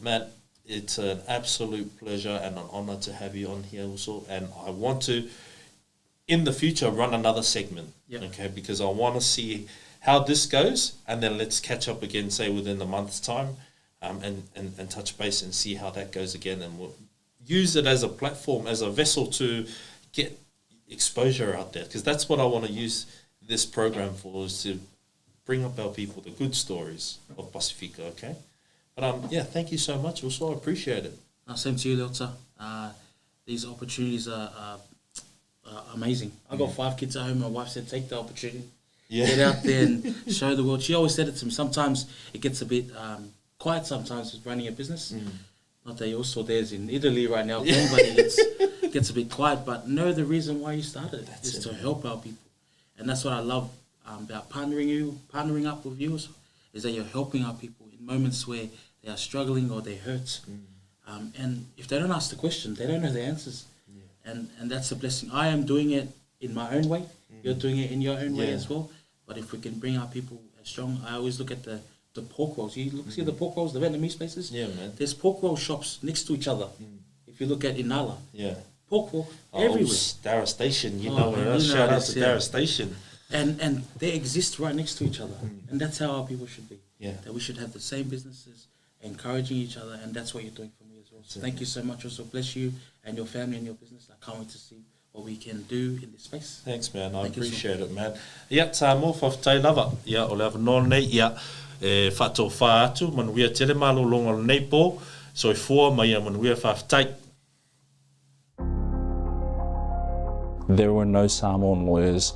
Matt, it's an absolute pleasure and an honour to have you on here also. And I want to, in the future, run another segment, okay? Because I want to see how this goes, and then let's catch up again, say within a month's time, and touch base and see how that goes again. And we'll use it as a platform, as a vessel to get exposure out there, because that's what I want to use this program for, is to bring up our people, the good stories of Pasifika, okay? But thank you so much. Also, I appreciate it. Same to you, Leota. These opportunities are amazing. I got 5 kids at home. My wife said, take the opportunity. Get out there and show the world. She always said it to me. Sometimes it gets a bit quiet sometimes with running a business. Not that you also there's in Italy right now, but it gets a bit quiet. But know the reason why you started is to help our people. And that's what I love about partnering up with you, is that you're helping our people in moments where they are struggling or they're hurt. And if they don't ask the question, they don't know the answers. And that's a blessing. I am doing it in my own way. You're doing it in your own way as well. But if we can bring our people as strong, I always look at the pork rolls. You see the pork rolls, the Vietnamese places? Yeah, man. There's pork roll shops next to each other. If you look at Inala. Yeah. Pork roll everywhere. Dara Station, shout out to Dara Station. And they exist right next to each other. And that's how our people should be. Yeah. That we should have the same businesses, encouraging each other, and that's what you're doing for me as well. So thank you so much. Also bless you and your family and your business. I can't wait to see what we can do in this space. Thanks, man. I appreciate it, man. Ia tā mō whawhitai lava. Ia o le awa nō nei, ia whātou whā atu, manuia tele mālo longa nei pō, so i fua mai a manuia whawhitai. There were no Samoan lawyers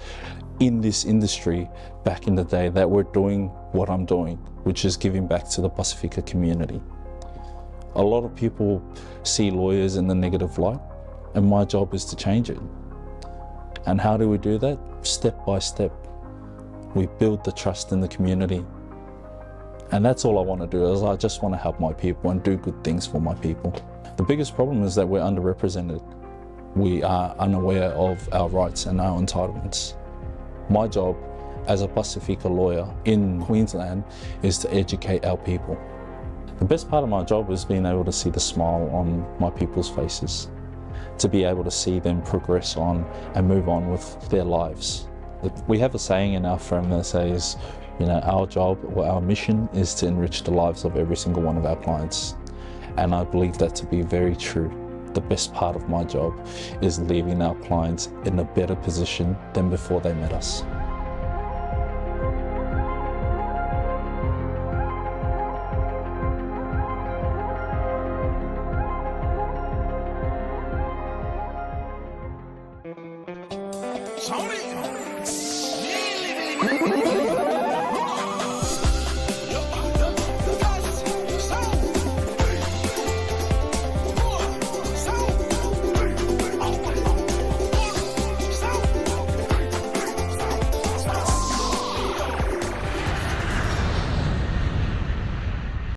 in this industry back in the day that were doing what I'm doing, which is giving back to the Pasifika community. A lot of people see lawyers in the negative light, and my job is to change it. And how do we do that? Step by step. We build the trust in the community. And that's all I want to do, is I just want to help my people and do good things for my people. The biggest problem is that we're underrepresented. We are unaware of our rights and our entitlements. My job as a Pasifika lawyer in Queensland is to educate our people. The best part of my job is being able to see the smile on my people's faces, to be able to see them progress on and move on with their lives. We have a saying in our firm that says, our job or our mission is to enrich the lives of every single one of our clients. And I believe that to be very true. The best part of my job is leaving our clients in a better position than before they met us. Sorry.